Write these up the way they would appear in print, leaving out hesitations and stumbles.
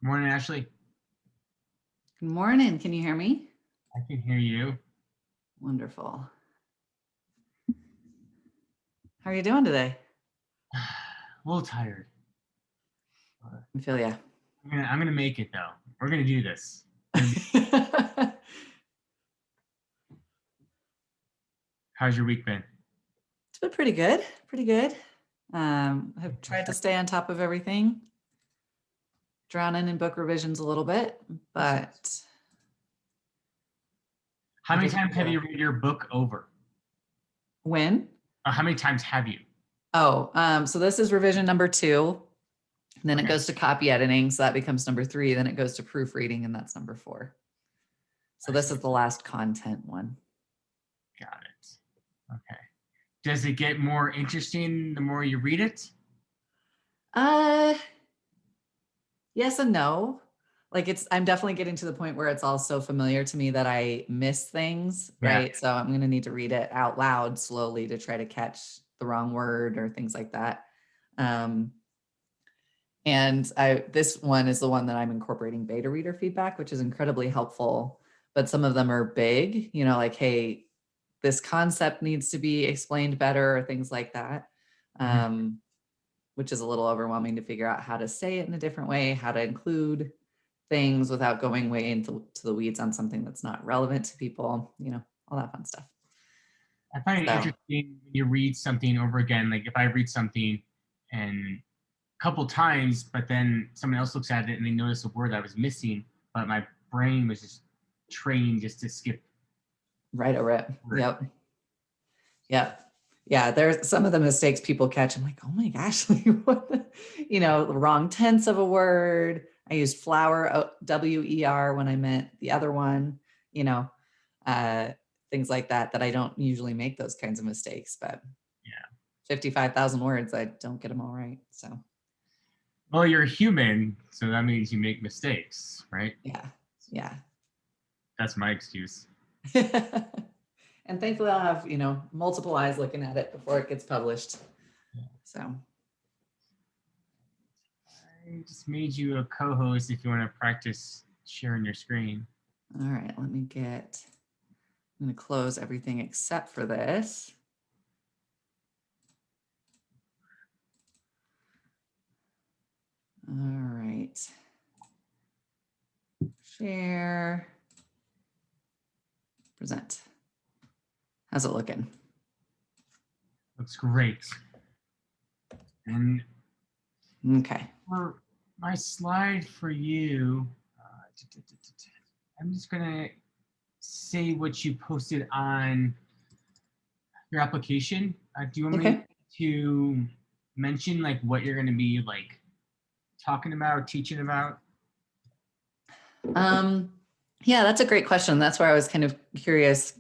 Morning, Ashley. Good morning. Can you hear me? I can hear you. Wonderful. How are you doing today? A little tired. I feel ya. I'm gonna make it though. We're gonna do this. How's your week been? It's been pretty good. Pretty good. I've tried to stay on top of everything. Drowning in book revisions a little bit, but how many times have you read your book over? When? How many times have you? Oh, so this is revision number 2. And then it goes to copy editing, so that becomes number 3. Then it goes to proofreading, and that's number 4. So this is the last content one. Got it. Okay. Does it get more interesting the more you read it? Yes and no. Like I'm definitely getting to the point where it's all so familiar to me that I miss things, right? So I'm going to need to read it out loud slowly to try to catch the wrong word or things like that. And this one is the one that I'm incorporating beta reader feedback, which is incredibly helpful. But some of them are big, like, hey, this concept needs to be explained better or things like that. Which is a little overwhelming to figure out how to say it in a different way, how to include things without going way into the weeds on something that's not relevant to people, all that fun stuff. I find it interesting when you read something over again. Like if I read something and a couple times, but then someone else looks at it and they notice a word I was missing, but my brain was just trained just to skip right over it. Yep. Yeah, there's some of the mistakes people catch. I'm like, oh my gosh, what the wrong tense of a word. I used flower, W-E-R, when I meant the other one, things like that I don't usually make those kinds of mistakes, but 55,000 words, I don't get them all right, so. Well, you're human, so that means you make mistakes, right? Yeah. That's my excuse. And thankfully I'll have, multiple eyes looking at it before it gets published. So. I just made you a co-host if you want to practice sharing your screen. All right, I'm going to close everything except for this. All right. Share. Present. How's it looking? Looks great. And okay. For my slide for you, I'm just gonna say what you posted on your application. Do you want me to mention like what you're gonna be like talking about or teaching about? Yeah, that's a great question. That's where I was kind of curious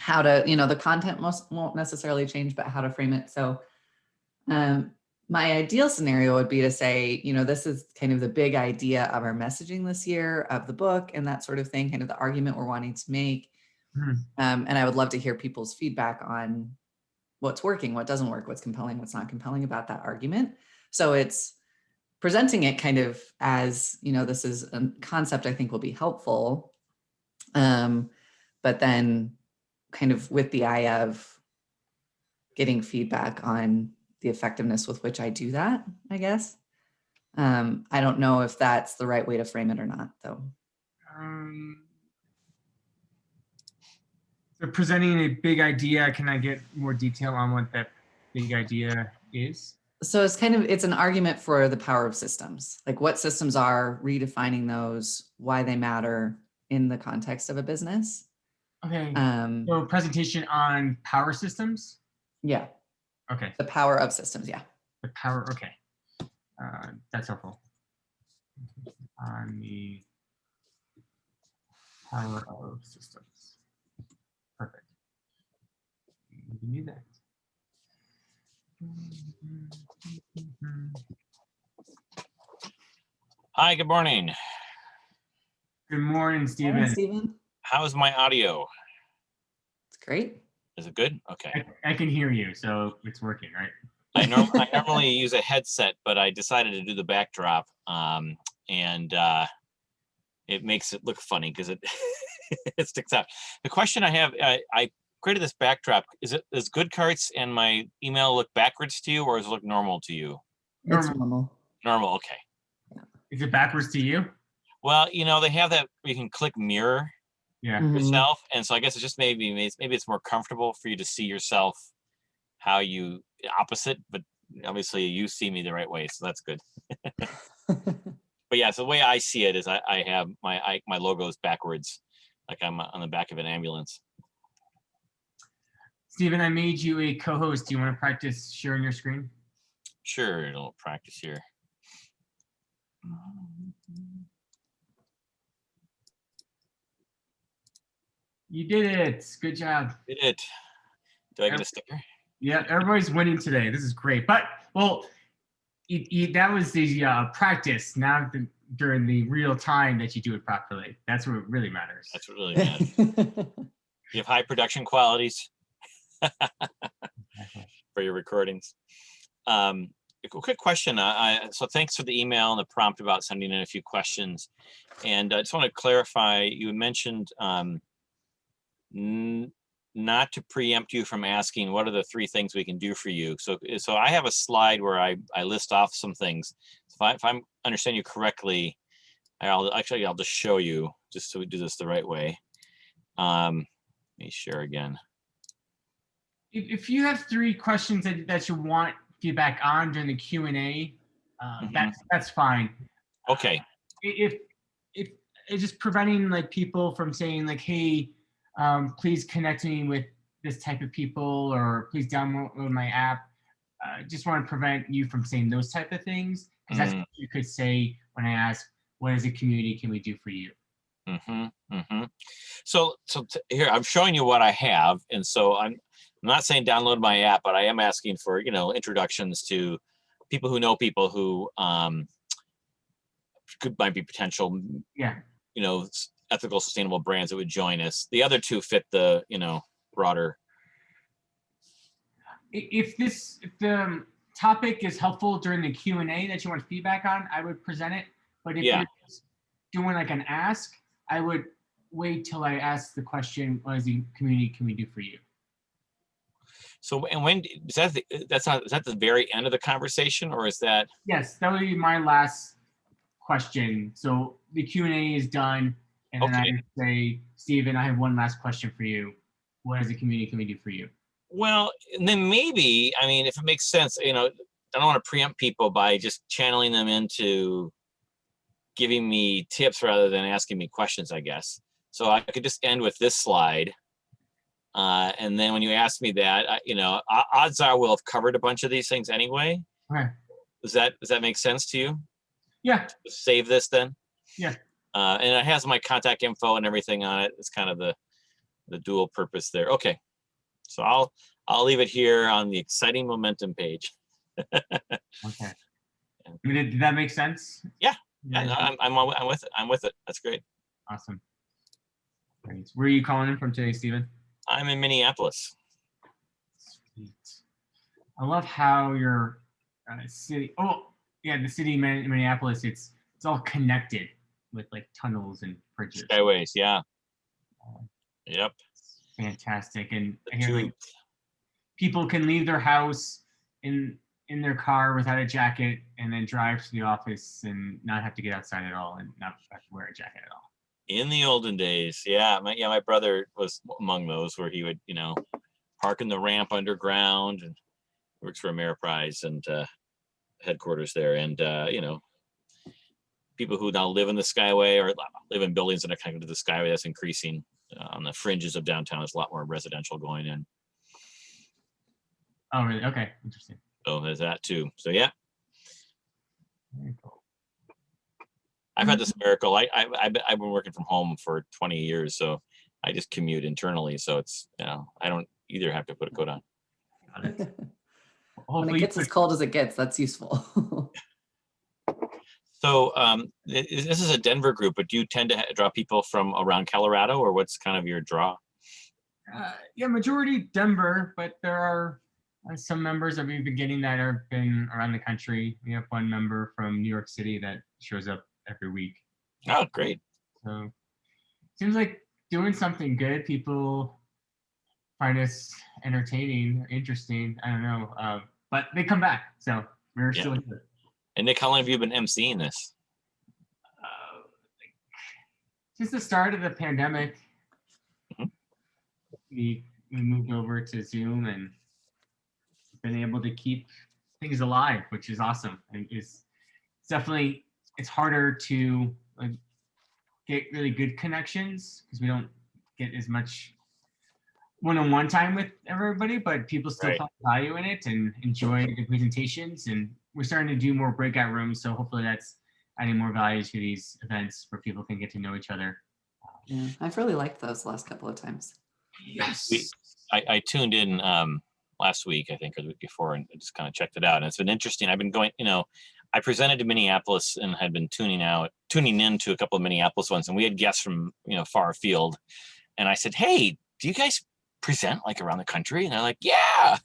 how to, the content won't necessarily change, but how to frame it. So my ideal scenario would be to say, this is kind of the big idea of our messaging this year, of the book and that sort of thing, kind of the argument we're wanting to make. And I would love to hear people's feedback on what's working, what doesn't work, what's compelling, what's not compelling about that argument. So it's presenting it kind of as, this is a concept I think will be helpful. But then kind of with the eye of getting feedback on the effectiveness with which I do that, I guess. I don't know if that's the right way to frame it or not, though. So presenting a big idea, can I get more detail on what that big idea is? So it's an argument for the power of systems, like what systems are, redefining those, why they matter in the context of a business. Okay. So presentation on power systems? Yeah. Okay. The power of systems, yeah. The power, okay. That's helpful. On the power of systems. Perfect. You need that. Hi, good morning. Good morning, Stephen. Morning, Stephen. How's my audio? It's great. Is it good? Okay. I can hear you, so it's working, right? I normally use a headset, but I decided to do the backdrop and it makes it look funny because it it sticks out. The question I have, I created this backdrop. Does GoodCarts and my email look backwards to you, or does it look normal to you? It's Normal. normal. Normal, okay. Is it backwards to you? Well, they have that where you can click mirror Yeah. Mhm. yourself, and so I guess it's just maybe it's more comfortable for you to see yourself how you opposite, but obviously you see me the right way, so that's good. But yeah, so the way I see it is I have my logo is backwards, like I'm on the back of an ambulance. Stephen, I made you a co-host. Do you want to practice sharing your screen? Sure, a little practice here. You did it. Good job. Did it. Do I get a sticker? Yeah, everybody's winning today. This is great. But, well, that was the practice, now during the real time that you do it properly. That's what really matters. That's what really matters. You have high production qualities for your recordings. A quick question. So thanks for the email and the prompt about sending in a few questions. And I just want to clarify, you mentioned not to preempt you from asking what are the 3 things we can do for you. So I have a slide where I list off some things. If I understand you correctly, I'll just show you just so we do this the right way. Let me share again. If you have 3 questions that you want feedback on during the Q&A, that's fine. Okay. If it's just preventing like people from saying like, hey, please connect me with this type of people, or please download my app. Just want to prevent you from saying those type of things, because that's what you could say when I ask, what as a community can we do for you? So here I'm showing you what I have, and so I'm not saying download my app, but I am asking for introductions to people who know people who might be potential ethical, sustainable brands that would join us. The other 2 fit the broader. If the topic is helpful during the Q&A that you want feedback on, I would present it. But if you're just doing like an ask, I would wait till I ask the question, what as a community can we do for you? So, and when is that? Is that the very end of the conversation, or is that? Yes, that would be my last question. So the Q&A is done, and then I say, Stephen, I have one last question for you. What as a community can we do for you? Well, and then maybe, I mean, if it makes sense, I don't want to preempt people by just channeling them into giving me tips rather than asking me questions, I guess. So I could just end with this slide. And then when you ask me that, odds are we'll have covered a bunch of these things anyway. Okay. Does that make sense to you? Yeah. Save this then? Yeah. And it has my contact info and everything on it. It's kind of the dual purpose there. Okay. So I'll leave it here on the exciting momentum page. Okay. Did that make sense? Yeah. I'm with it. I'm with it. That's great. Awesome. Great. Where are you calling in from today, Stephen? I'm in Minneapolis. Sweet. I love how your city. Oh, yeah, the city of Minneapolis. It's all connected with like tunnels and bridges. Skyways, yeah. Yep. Fantastic. And I hear like people can leave their house in their car without a jacket and then drive to the office and not have to get outside at all and not have to wear a jacket at all. In the olden days, yeah. My brother was among those where he would, park in the ramp underground, and works for Ameriprise and headquarters there. And people who now live in the Skyway or live in buildings that are connected to the Skyway, that's increasing. On the fringes of downtown, there's a lot more residential going in. Oh, really? Okay, interesting. So there's that too. So yeah. Very cool. I've had this miracle. I've been working from home for 20 years, so I just commute internally. So it's I don't either have to put a coat on. When it gets as cold as it gets, that's useful. So this is a Denver group, but do you tend to draw people from around Colorado, or what's kind of your draw? Yeah, majority Denver, but there are some members that we've been getting that have been around the country. We have one member from New York City that shows up every week. Oh, great. So seems like doing something good. People find us entertaining, interesting. I don't know, but they come back. So we're Yeah. still here. And Nick, how long have you been emceeing this? Since the start of the pandemic, Mhm. we moved over to Zoom and been able to keep things alive, which is awesome. And it's definitely it's harder to like, get really good connections because we don't get as much one-on-one time with everybody, but people still Right. find value in it and enjoy the presentations. And we're starting to do more breakout rooms, so hopefully that's adding more value to these events where people can get to know each other. Yeah, I've really liked those last couple of times. Yes. I tuned in last week, I think, or the week before, and just kind of checked it out. And it's been interesting. I've been going, I presented to Minneapolis and had been tuning in to a couple of Minneapolis ones, and we had guests from, far afield. And I said, hey, do you guys present like around the country? And they're like, yeah.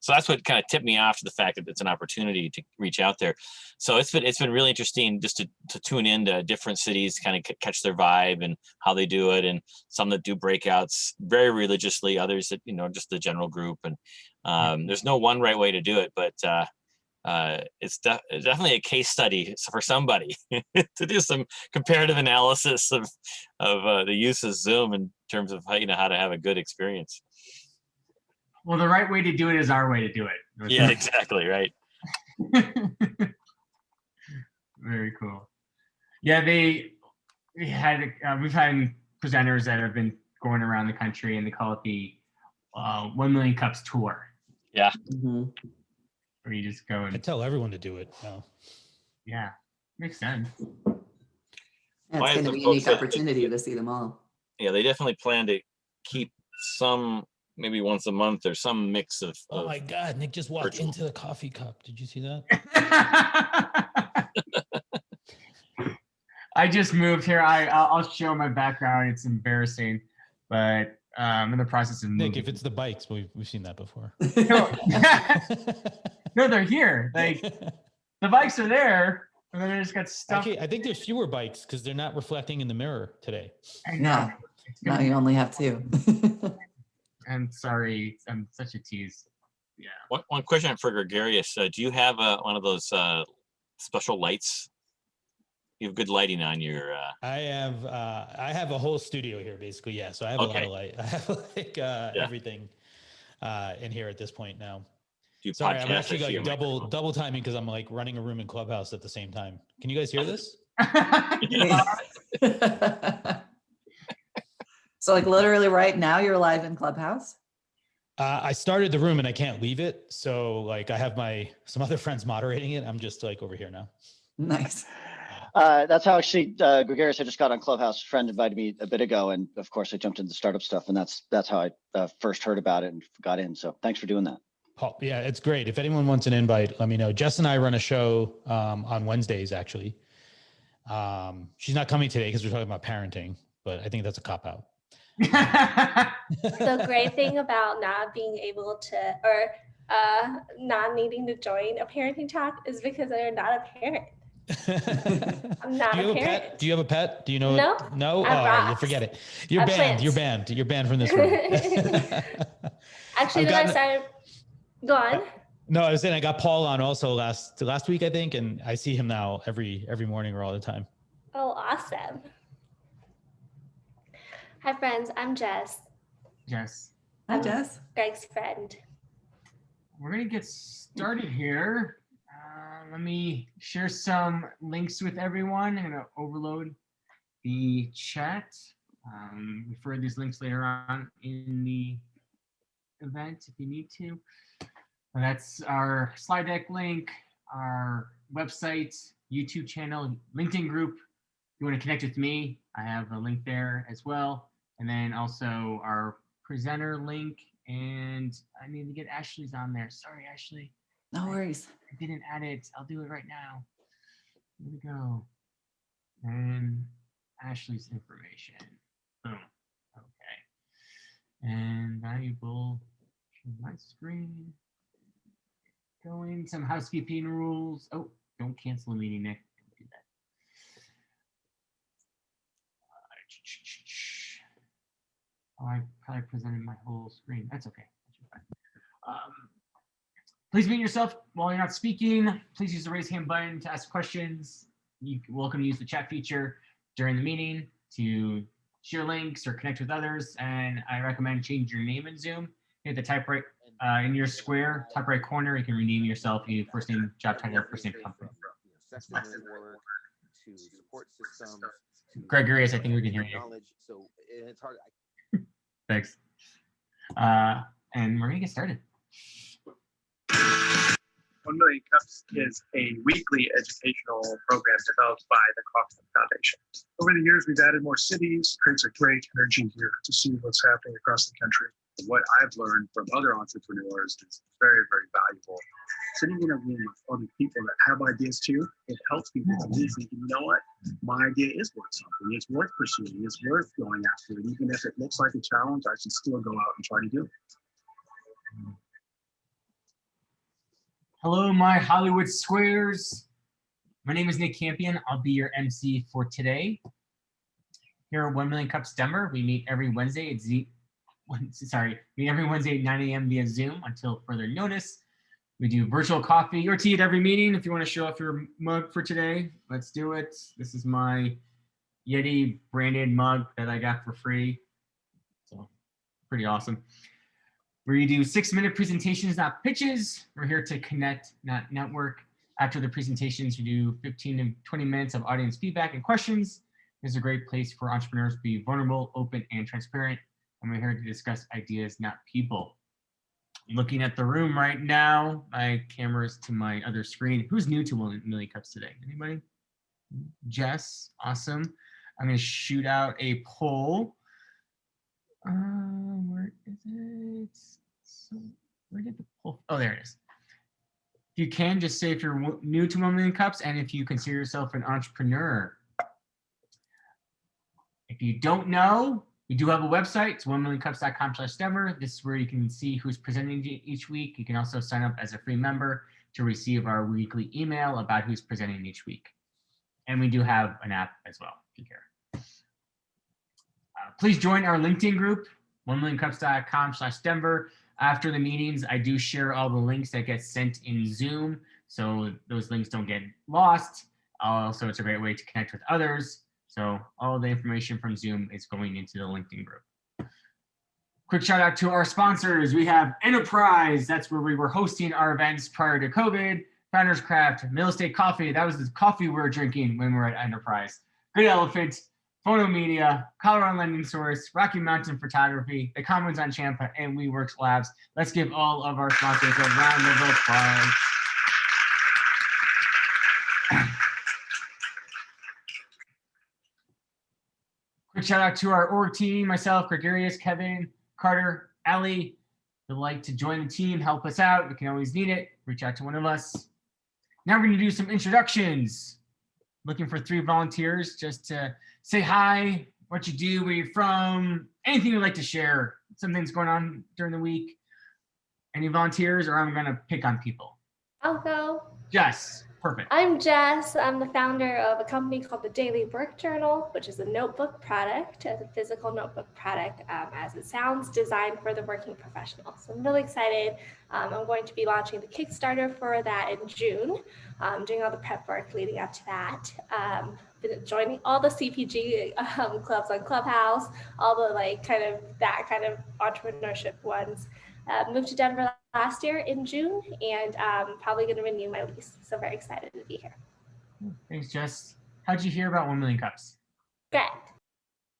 So that's what kind of tipped me off to the fact that it's an opportunity to reach out there. So it's been really interesting just to tune into different cities, kind of catch their vibe and how they do it. And some that do breakouts very religiously, others that, just the general group. And there's no one right way to do it, but it's definitely a case study for somebody to do some comparative analysis of the use of Zoom in terms of how to have a good experience. Well, the right way to do it is our way to do it. Yeah, exactly right. Very cool. Yeah, we've had presenters that have been going around the country, and they call it the 1 Million Cups Tour. Yeah. Mm-hmm. Where you just go and I tell everyone to do it now. Yeah, makes sense. Yeah, it's going to be a unique opportunity to see them all. Yeah, they definitely plan to keep some, maybe once a month or some mix of. Oh my God, Nick just walked into the coffee cup. Did you see that? I just moved here. I'll show my background. It's embarrassing, but I'm in the process of moving. Nick, if it's the bikes, we've seen that before. No, they're here. Like the bikes are there, and then they just got stuck. Actually, I think there's fewer bikes because they're not reflecting in the mirror today. I know. Yeah. Now you only have two. I'm sorry. I'm such a tease. Yeah. One question for Gregarious. Do you have one of those special lights? You have good lighting on your. I have a whole studio here, basically. Yeah, so I have a lot of light. I have like everything in here at this point now. Sorry, I'm actually like double timing because I'm like running a room in Clubhouse at the same time. Can you guys hear this? So like literally right now you're live in Clubhouse? I started the room and I can't leave it. So like I have some other friends moderating it. I'm just like over here now. Nice. That's how actually Gregarious, I just got on Clubhouse. A friend invited me a bit ago, and of course I jumped into the startup stuff, and that's how I first heard about it and got in. So thanks for doing that. Paul, yeah, it's great. If anyone wants an invite, let me know. Jess and I run a show on Wednesdays, actually. She's not coming today because we're talking about parenting, but I think that's a cop-out. The great thing about not being able to, or not needing to join a parenting talk is because they're not a parent. I'm not a parent. Do you have a pet? Do you know? No. No? Oh, all right, you forget it. You're banned. You're banned. You're banned from this room. Actually, I started. Go on. No, I was saying I got Paul on also last week, I think, and I see him now every morning or all the time. Oh, awesome. Hi, friends. I'm Jess. Jess. Hi, Jess. Greg's friend. We're going to get started here. Let me share some links with everyone. I'm going to overload the chat. Refer to these links later on in the event if you need to. And that's our slide deck link, our website, YouTube channel, LinkedIn group. If you want to connect with me, I have a link there as well. And then also our presenter link. And I need to get Ashley's on there. Sorry, Ashley. No worries. I didn't add it. I'll do it right now. Here we go. And Ashley's information. Boom. Okay. And I will share my screen. Going some housekeeping rules. Oh, don't cancel a meeting, Nick. Don't do Oh, I probably presented my whole screen. That's okay. That should be fine. Please mute yourself while you're not speaking. Please use the raise hand button to ask questions. You're welcome to use the chat feature during the meeting to share links or connect with others. And I recommend changing your name in Zoom. Hit the type right in your square, top right corner. You can rename yourself. You first name, job title, first name, company. Gregorius, I think we can hear you. Thanks. And we're gonna get started. 1 Million Cups is a weekly educational program developed by the Kaufman Foundation. Over the years, we've added more cities, creates a great energy here to see what's happening across the country. What I've learned from other entrepreneurs is very, very valuable. Sitting in a room with other people that have ideas too, it helps people to me think, you know what, my idea is worth something. It's worth pursuing. It's worth going after it. Even if it looks like a challenge, I should still go out and try to do it. Hello, my Hollywood Squares. My name is Nick Campion. I'll be your MC for today. Here at 1 Million Cups Denver, we meet every Wednesday at every Wednesday at 9 a.m. via Zoom until further notice. We do virtual coffee or tea at every meeting. If you want to show off your mug for today, let's do it. This is my Yeti branded mug that I got for free. So pretty awesome. We do 6-minute presentations, not pitches. We're here to connect, not network. After the presentations, we do 15 to 20 minutes of audience feedback and questions. This is a great place for entrepreneurs to be vulnerable, open, and transparent. And we're here to discuss ideas, not people. Looking at the room right now, my camera's to my other screen. Who's new to 1 Million Cups today? Anybody? Jess, awesome. I'm gonna shoot out a poll. Where is it? So where did the poll? Oh, there it is. If you can, just say if you're new to 1 Million Cups and if you consider yourself an entrepreneur. If you don't know, we do have a website. It's 1millioncups.com/Denver. This is where you can see who's presenting each week. You can also sign up as a free member to receive our weekly email about who's presenting each week. And we do have an app as well, if you care. Please join our LinkedIn group, 1millioncups.com/Denver. After the meetings, I do share all the links that get sent in Zoom, so those links don't get lost. Also, it's a great way to connect with others. So all the information from Zoom is going into the LinkedIn group. Quick shout out to our sponsors. We have Enterprise. That's where we were hosting our events prior to COVID. Founders Craft, Mill Estate Coffee. That was the coffee we were drinking when we were at Enterprise. Good Elephant, Photo Media, Colorado Lending Source, Rocky Mountain Photography, The Commons on Champa, and WeWorks Labs. Let's give all of our sponsors a round of applause. Quick shout out to our org team, myself, Gregorius, Kevin, Carter, Ali. If you'd like to join the team, help us out. We can always need it. Reach out to one of us. Now we're going to do some introductions. Looking for 3 volunteers just to say hi, what you do, where you're from, anything you'd like to share, something's going on during the week. Any volunteers, or I'm going to pick on people? I'll go. Jess, perfect. I'm Jess. I'm the founder of a company called the Daily Work Journal, which is a notebook product, a physical notebook product, as it sounds, designed for the working professional. So I'm really excited. I'm going to be launching the Kickstarter for that in June, doing all the prep work leading up to that. Been joining all the CPG clubs on Clubhouse, all the kind of entrepreneurship ones. Moved to Denver last year in June, and probably going to renew my lease. So very excited to be here. Thanks, Jess. How'd you hear about 1 Million Cups? Greg.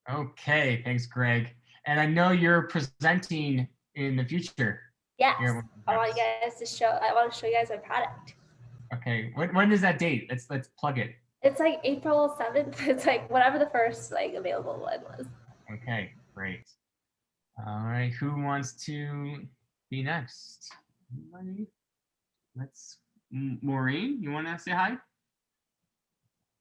Okay, thanks, Greg. And I know you're presenting in the future. Yes, I want you guys to show. I want to show you guys my product. Okay, when is that date? Let's plug it. It's like April 7th. It's like whatever the first available one was. Okay, great. All right, who wants to be next? Maureen, you want to say hi?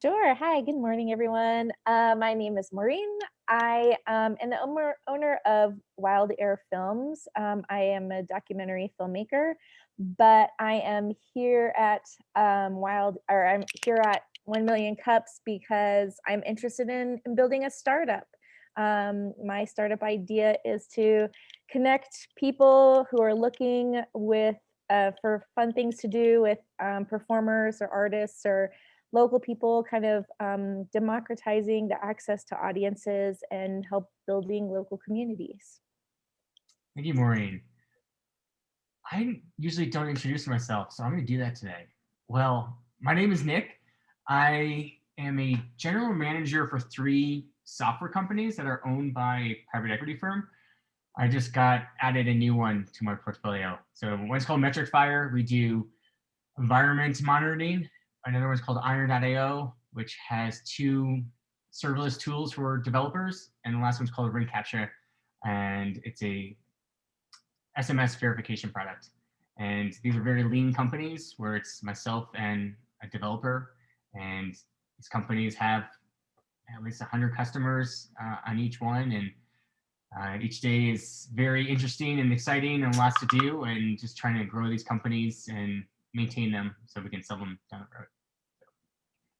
Sure. Hi, good morning, everyone. My name is Maureen. I am the owner of Wild Air Films. I am a documentary filmmaker, but I am here at I'm here at 1 Million Cups because I'm interested in building a startup. My startup idea is to connect people who are looking for fun things to do with performers or artists or local people, kind of democratizing the access to audiences and help building local communities. Thank you, Maureen. I usually don't introduce myself, so I'm going to do that today. Well, my name is Nick. I am a general manager for 3 software companies that are owned by a private equity firm. I just got added a new one to my portfolio. So one's called Metric Fire. We do environment monitoring. Another one's called Iron.io, which has 2 serverless tools for developers. And the last one's called Ring Capture, and it's a SMS verification product. And these are very lean companies where it's myself and a developer. And these companies have at least 100 customers on each one. And each day is very interesting and exciting and lots to do, and just trying to grow these companies and maintain them so we can sell them down the road.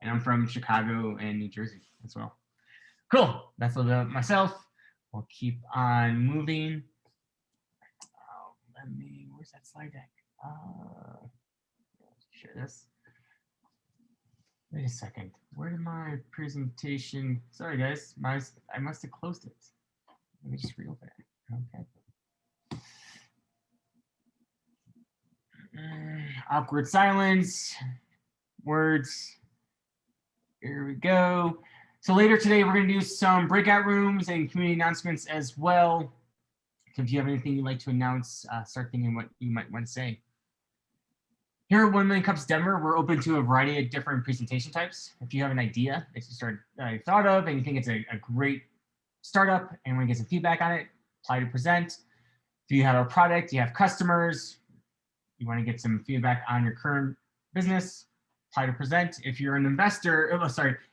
And I'm from Chicago and New Jersey as well. Cool. That's a little about myself. We'll keep on moving. Where's that slide deck? Share this. Wait a second. Where did my presentation? Sorry, guys. I must have closed it. Let me just reopen it. Okay. Awkward silence. Words. Here we go. So later today, we're going to do some breakout rooms and community announcements as well. If you have anything you'd like to announce, start thinking what you might want to say. Here at 1 Million Cups Denver, we're open to a variety of different presentation types. If you have an idea that you thought of and you think it's a great startup and want to get some feedback on it, apply to present. If you have a product, you have customers, you want to get some feedback on your current business, apply to present. If you're an investor,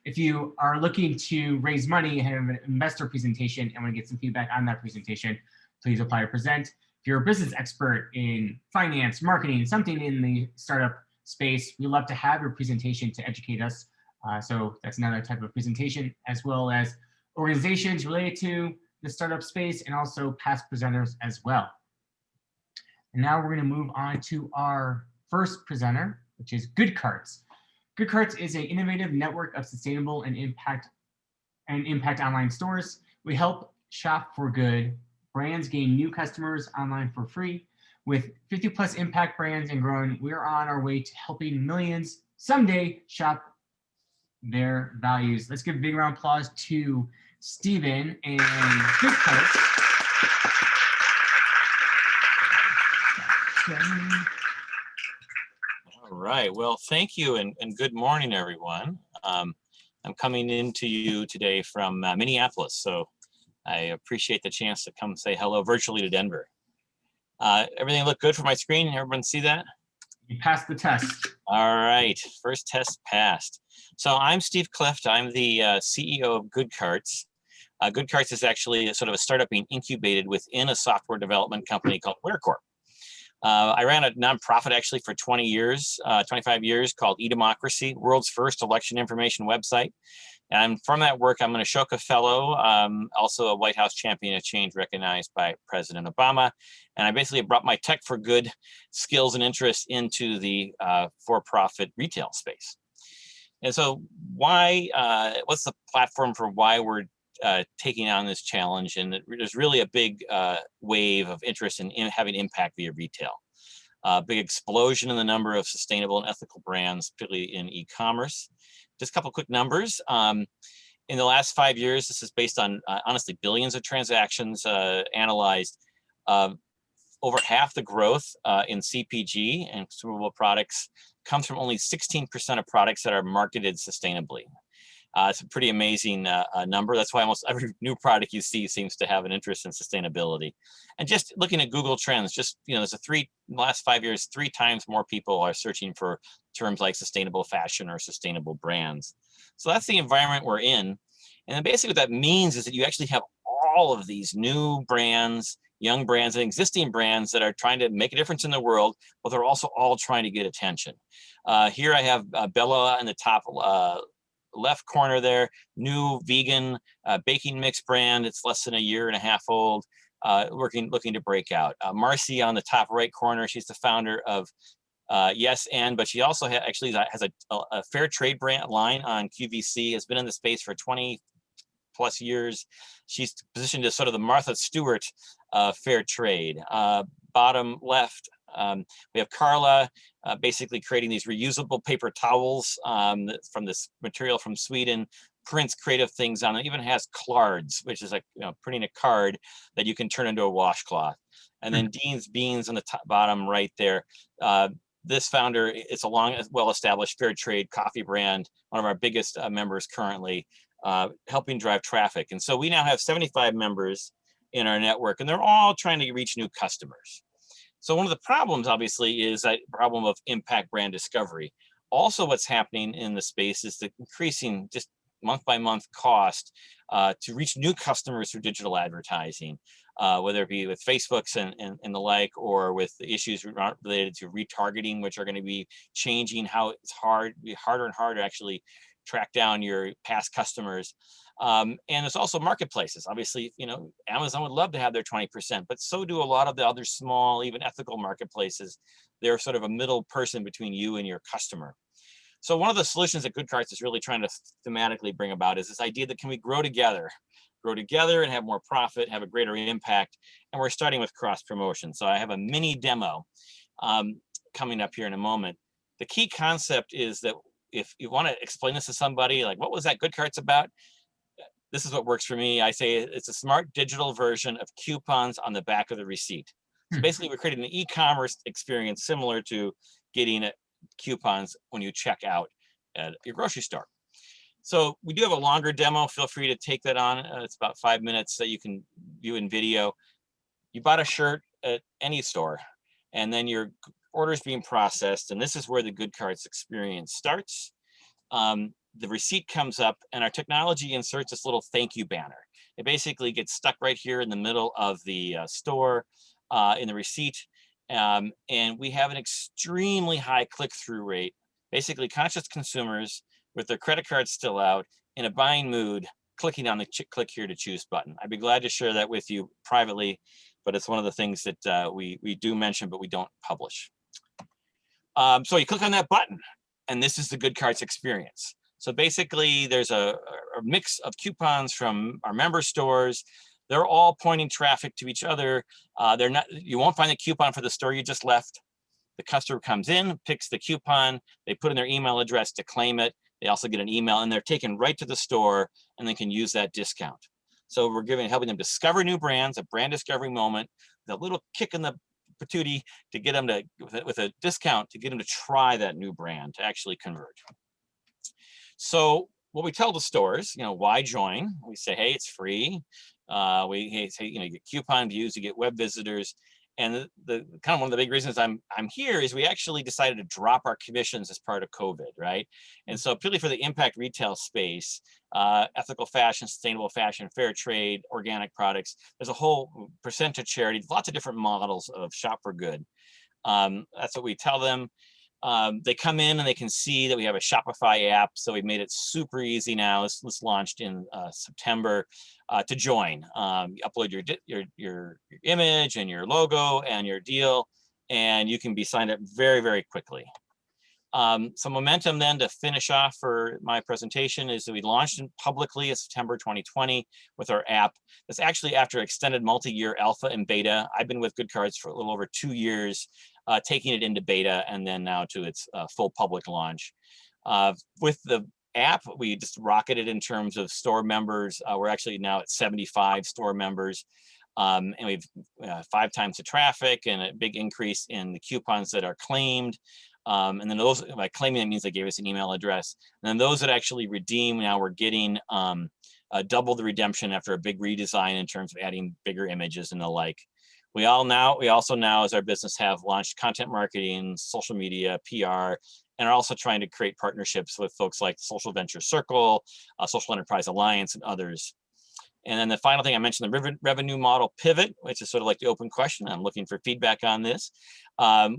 if you are looking to raise money and have an investor presentation and want to get some feedback on that presentation, please apply to present. If you're a business expert in finance, marketing, something in the startup space, we love to have your presentation to educate us. So that's another type of presentation, as well as organizations related to the startup space and also past presenters as well. And now we're going to move on to our first presenter, which is GoodCarts. GoodCarts is an innovative network of sustainable and impact online stores. We help shop for good brands gain new customers online for free. With 50+ impact brands and growing, we're on our way to helping millions someday shop their values. Let's give a big round of applause to Stephen and GoodCarts. All right. Well, thank you and good morning, everyone. I'm coming into you today from Minneapolis, so I appreciate the chance to come say hello virtually to Denver. Everything look good for my screen? Everyone see that? You passed the test. All right, first test passed. So I'm Steve Clift. I'm the CEO of GoodCarts. GoodCarts is actually sort of a startup being incubated within a software development company called WareCorp. I ran a nonprofit actually for 20 years, 25 years called eDemocracy, world's first election information website. And from that work, I'm an Ashoka Fellow, also a White House Champion of Change recognized by President Obama. And I basically brought my tech for good skills and interests into the for-profit retail space. And so what's the platform for why we're taking on this challenge? And there's really a big wave of interest in having impact via retail. Big explosion in the number of sustainable and ethical brands, particularly in e-commerce. Just a couple quick numbers. In the last 5 years, this is based on honestly billions of transactions analyzed. Over half the growth in CPG and consumable products comes from only 16% of products that are marketed sustainably. It's a pretty amazing number. That's why almost every new product you see seems to have an interest in sustainability. And just looking at Google Trends, there's in the last 5 years, 3 times more people are searching for terms like sustainable fashion or sustainable brands. So that's the environment we're in. And then basically what that means is that you actually have all of these new brands, young brands and existing brands that are trying to make a difference in the world, but they're also all trying to get attention. Here I have Bella in the top left corner there, new vegan baking mix brand. It's less than a year and a half old, looking to break out. Marcy on the top right corner, she's the founder of Yes And, but she also actually has a fair trade brand line on QVC, has been in the space for 20 plus years. She's positioned as sort of the Martha Stewart fair trade. Bottom left, we have Carla basically creating these reusable paper towels from this material from Sweden, prints creative things on it, even has cards, which is like, printing a card that you can turn into a washcloth. And then Dean's Beans on the top, bottom right there. This founder, it's a long, well-established fair trade coffee brand, one of our biggest members currently, helping drive traffic. And so we now have 75 members in our network, and they're all trying to reach new customers. So one of the problems, obviously, is that problem of impact brand discovery. Also, what's happening in the space is the increasing just month by month cost to reach new customers through digital advertising, whether it be with Facebooks and the like, or with the issues related to retargeting, which are going to be changing how it's harder and harder to actually track down your past customers. And there's also marketplaces. Obviously, Amazon would love to have their 20%, but so do a lot of the other small, even ethical marketplaces. They're sort of a middle person between you and your customer. So one of the solutions that GoodCarts is really trying to thematically bring about is this idea that can we grow together and have more profit, have a greater impact. And we're starting with cross promotion. So I have a mini demo coming up here in a moment. The key concept is that if you want to explain this to somebody, like, what was that GoodCarts about? This is what works for me. I say it's a smart digital version of coupons on the back of the receipt. So basically, we're creating an e-commerce experience similar to getting coupons when you check out at your grocery store. So we do have a longer demo. Feel free to take that on. It's about 5 minutes that you can view in video. You bought a shirt at any store, and then your order is being processed, and this is where the GoodCarts experience starts. The receipt comes up, and our technology inserts this little thank you banner. It basically gets stuck right here in the middle of the store in the receipt. And we have an extremely high click-through rate. Basically, conscious consumers with their credit cards still out, in a buying mood, clicking on the click here to choose button. I'd be glad to share that with you privately, but it's one of the things that we do mention, but we don't publish. So you click on that button, and this is the GoodCarts experience. So basically, there's a mix of coupons from our member stores. They're all pointing traffic to each other. You won't find the coupon for the store you just left. The customer comes in, picks the coupon, they put in their email address to claim it. They also get an email, and they're taken right to the store, and they can use that discount. So we're helping them discover new brands, a brand discovery moment, with a little kick in the patootie to get them to, with a discount, to get them to try that new brand, to actually convert. So what we tell the stores, why join? We say, hey, it's free. We say, you get coupon views, you get web visitors. And the kind of one of the big reasons I'm here is we actually decided to drop our commissions as part of COVID, right? And so purely for the impact retail space, ethical fashion, sustainable fashion, fair trade, organic products, there's a whole percent to charity, lots of different models of shop for good. That's what we tell them. They come in and they can see that we have a Shopify app. So we've made it super easy now. This launched in September to join. You upload your image and your logo and your deal, and you can be signed up very, very quickly. Some momentum then to finish off for my presentation is that we launched publicly in September 2020 with our app. That's actually after extended multi-year alpha and beta. I've been with GoodCarts for a little over 2 years, taking it into beta and then now to its full public launch. With the app, we just rocketed in terms of store members. We're actually now at 75 store members. And we've 5 times the traffic and a big increase in the coupons that are claimed. And then those, by claiming, that means they gave us an email address. And then those that actually redeem, now we're getting double the redemption after a big redesign in terms of adding bigger images and the like. We also now, as our business, have launched content marketing, social media, PR, and are also trying to create partnerships with folks like the Social Venture Circle, Social Enterprise Alliance, and others. And then the final thing I mentioned, the revenue model pivot, which is sort of like the open question. I'm looking for feedback on this.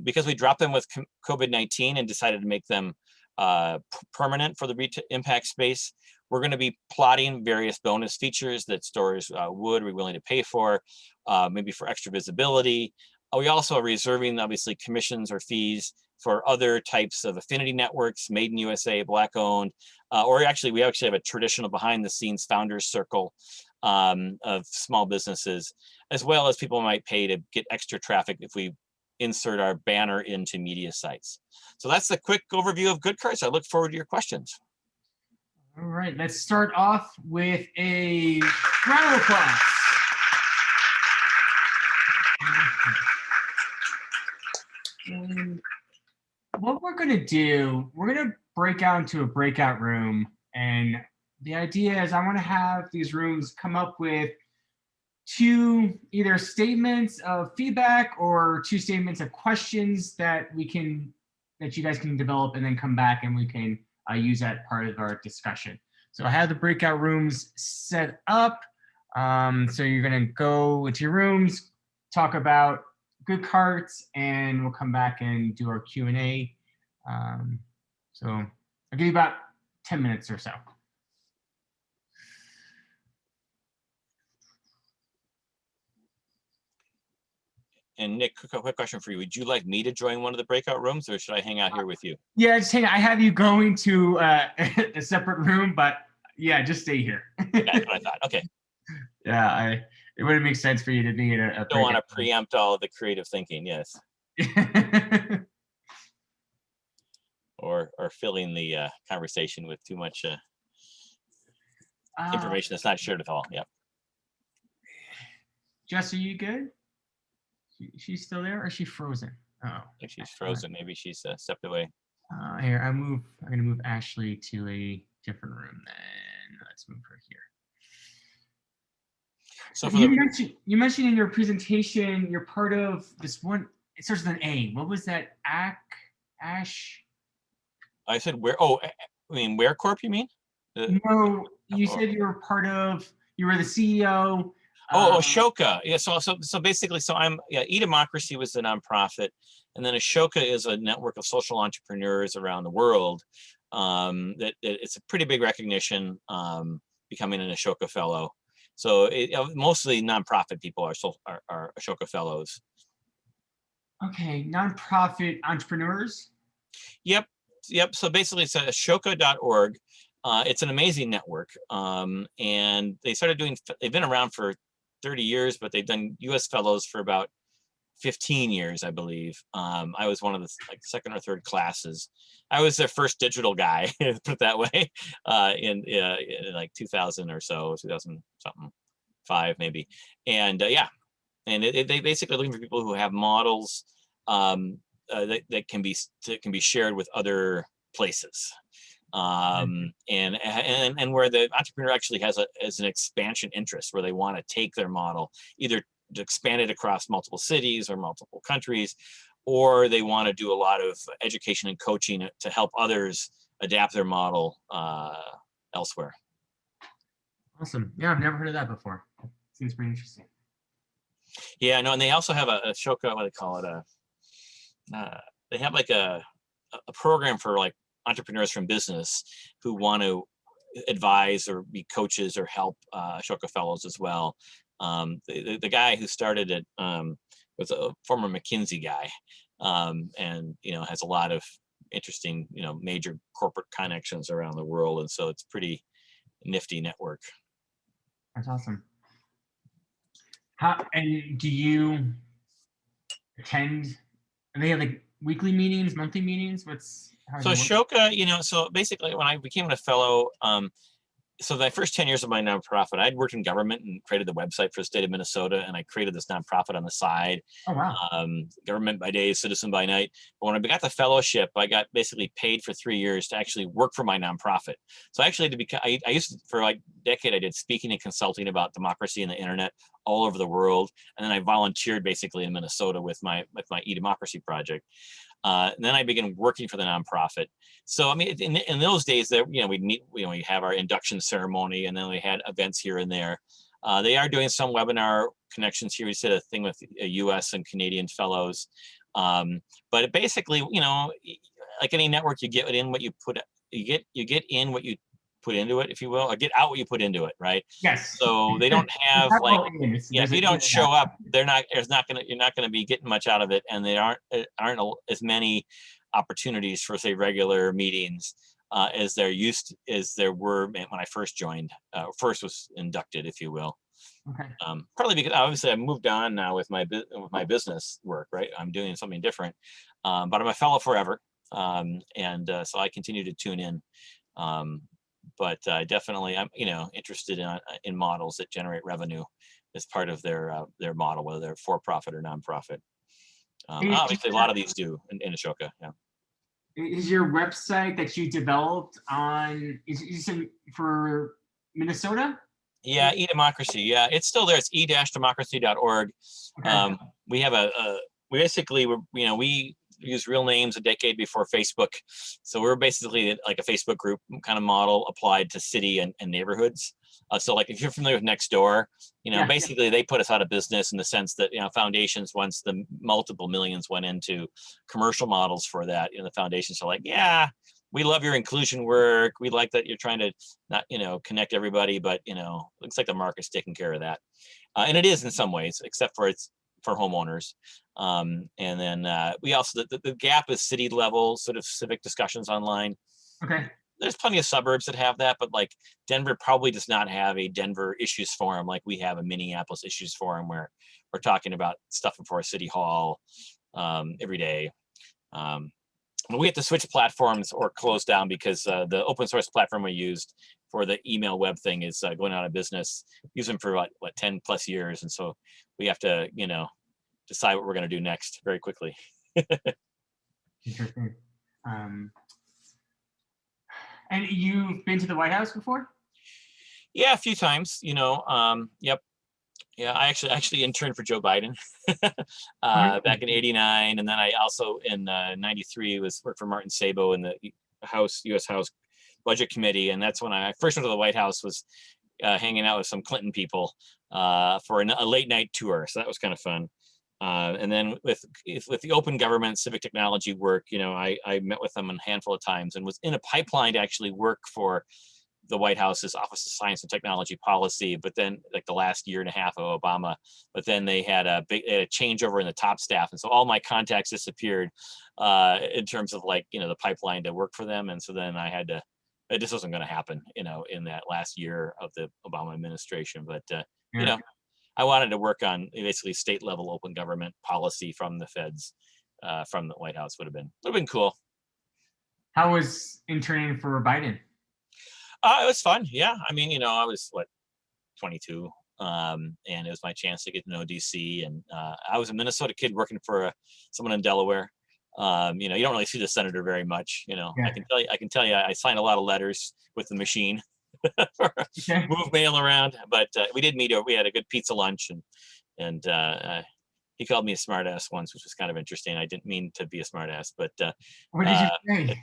Because we dropped them with COVID-19 and decided to make them permanent for the impact space. We're going to be plotting various bonus features that stores would be willing to pay for, maybe for extra visibility. We also are reserving, obviously, commissions or fees for other types of affinity networks, made in USA, Black owned, or actually, we actually have a traditional behind the scenes founders circle of small businesses, as well as people might pay to get extra traffic if we insert our banner into media sites. So that's the quick overview of GoodCarts. I look forward to your questions. All right, let's start off with a round of applause. And what we're going to do, we're going to break out into a breakout room. And the idea is I want to have these rooms come up with 2 either statements of feedback or 2 statements of questions that you guys can develop and then come back and we can use that part of our discussion. So I have the breakout rooms set up. So you're going to go into your rooms, talk about GoodCarts, and we'll come back and do our Q&A. So I'll give you about 10 minutes or so. And Nick, quick question for you. Would you like me to join one of the breakout rooms, or should I hang out here with you? Yeah, just hang out. I have you going to a separate room, but yeah, just stay here. That's what I thought. Okay. Yeah, it wouldn't make sense for you to be in a Don't want to preempt all of the creative thinking, yes. or filling the conversation with too much information that's not shared at all. Yeah. Jess, are you good? She's still there, or is she frozen? Oh, I think she's frozen. Maybe she's stepped away. Here, I'm gonna move Ashley to a different room. Then let's move her here. So you mentioned in your presentation you're part of this one. It starts with an A. What was that? Ash. I said where? Oh, I mean Where Corp? You mean? No, you said you were part of. You were the CEO. Oh, Ashoka. Yeah. So basically, eDemocracy was the nonprofit, and then Ashoka is a network of social entrepreneurs around the world. That it's a pretty big recognition. Becoming an Ashoka Fellow. So mostly nonprofit people are Ashoka Fellows. Okay, nonprofit entrepreneurs. Yep. So basically, it's ashoka.org. It's an amazing network, and they've been around for 30 years, but they've done U.S. fellows for about 15 years, I believe. I was one of the second or third classes. I was their first digital guy, put it that way, in like 2000 or so, 2000 something, 5 maybe. And and they basically looking for people who have models that can be shared with other places. And where the entrepreneur actually has an expansion interest, where they want to take their model either to expand it across multiple cities or multiple countries, or they want to do a lot of education and coaching to help others adapt their model elsewhere. Awesome. Yeah, I've never heard of that before. Seems pretty interesting. Yeah, no, and they also have a Ashoka, what do they call it? They have like a program for like entrepreneurs from business who want to advise or be coaches or help Ashoka Fellows as well. The guy who started it was a former McKinsey guy, and has a lot of interesting major corporate connections around the world, and so it's pretty nifty network. That's awesome. And do you attend? They have like weekly meetings, monthly meetings. So Ashoka, so basically when I became a fellow, so the first 10 years of my nonprofit, I'd worked in government and created the website for the state of Minnesota, and I created this nonprofit on the side. Oh, wow. Government by day, citizen by night. But when I got the fellowship, I got basically paid for 3 years to actually work for my nonprofit. So actually, I used to, for like a decade, I did speaking and consulting about democracy and the internet all over the world, and then I volunteered basically in Minnesota with my eDemocracy project. And then I began working for the nonprofit. So, I mean, in those days, we'd meet, we have our induction ceremony, and then we had events here and there. They are doing some webinar connections here. We did a thing with US and Canadian fellows. But basically, like any network, you get in what you put, you get in what you put into it, if you will, or get out what you put into it, right? Yes. So they don't have It's like, all in. yeah, if you don't show up, you're not gonna be getting much out of it, and there aren't as many opportunities for, say, regular meetings as there were when I first joined, first was inducted, if you will. Okay. Partly because obviously I moved on now with my business work, right? I'm doing something different, but I'm a fellow forever, and so I continue to tune in. But definitely, I'm interested in models that generate revenue as part of their model, whether they're for profit or nonprofit. Obviously, a lot of these do in Ashoka. Yeah. Is your website that you developed on is for Minnesota? Yeah, e-democracy. Yeah, it's still there. It's e-democracy.org. Okay. We have we basically we use real names a decade before Facebook, so we're basically like a Facebook group kind of model applied to city and neighborhoods. So like if you're familiar with Nextdoor, Yeah. basically they put us out of business in the sense that foundations, once the multiple millions went into commercial models for that, the foundations are like, yeah, we love your inclusion work. We like that you're trying to not, connect everybody, but looks like the market's taking care of that. And it is in some ways, except for it's for homeowners. And then we also, the gap is city level sort of civic discussions online. Okay. There's plenty of suburbs that have that, but like Denver probably does not have a Denver issues forum like we have a Minneapolis issues forum where we're talking about stuff before City Hall every day. We have to switch platforms or close down because the open source platform we used for the email web thing is going out of business. Use them for what 10 plus years, and so we have to decide what we're going to do next very quickly. Interesting. And you've been to the White House before? Yeah, a few times. Yep. Yeah, I actually interned for Joe Biden back in '89, and then I also in '93 worked for Martin Sabo in the U.S. House Budget Committee, and that's when I first went to the White House. Was hanging out with some Clinton people for a late night tour, so that was kind of fun. And then with the open government civic technology work, I met with them a handful of times and was in a pipeline to actually work for the White House's Office of Science and Technology Policy, but then like the last year and a half of Obama, but then they had a changeover in the top staff. And so all my contacts disappeared in terms of the pipeline to work for them. And so then it just wasn't going to happen, in that last year of the Obama administration. But, I wanted to work on basically state level open government policy from the feds, from the White House would have been cool. How was interning for Biden? It was fun. Yeah. I mean, I was 22, and it was my chance to get to know DC. And I was a Minnesota kid working for someone in Delaware. You don't really see the senator very much. Yeah. I can tell you, I signed a lot of letters with the machine, move mail around. But we did meet. We had a good pizza lunch, and he called me a smartass once, which was kind of interesting. I didn't mean to be a smartass, but what did you say?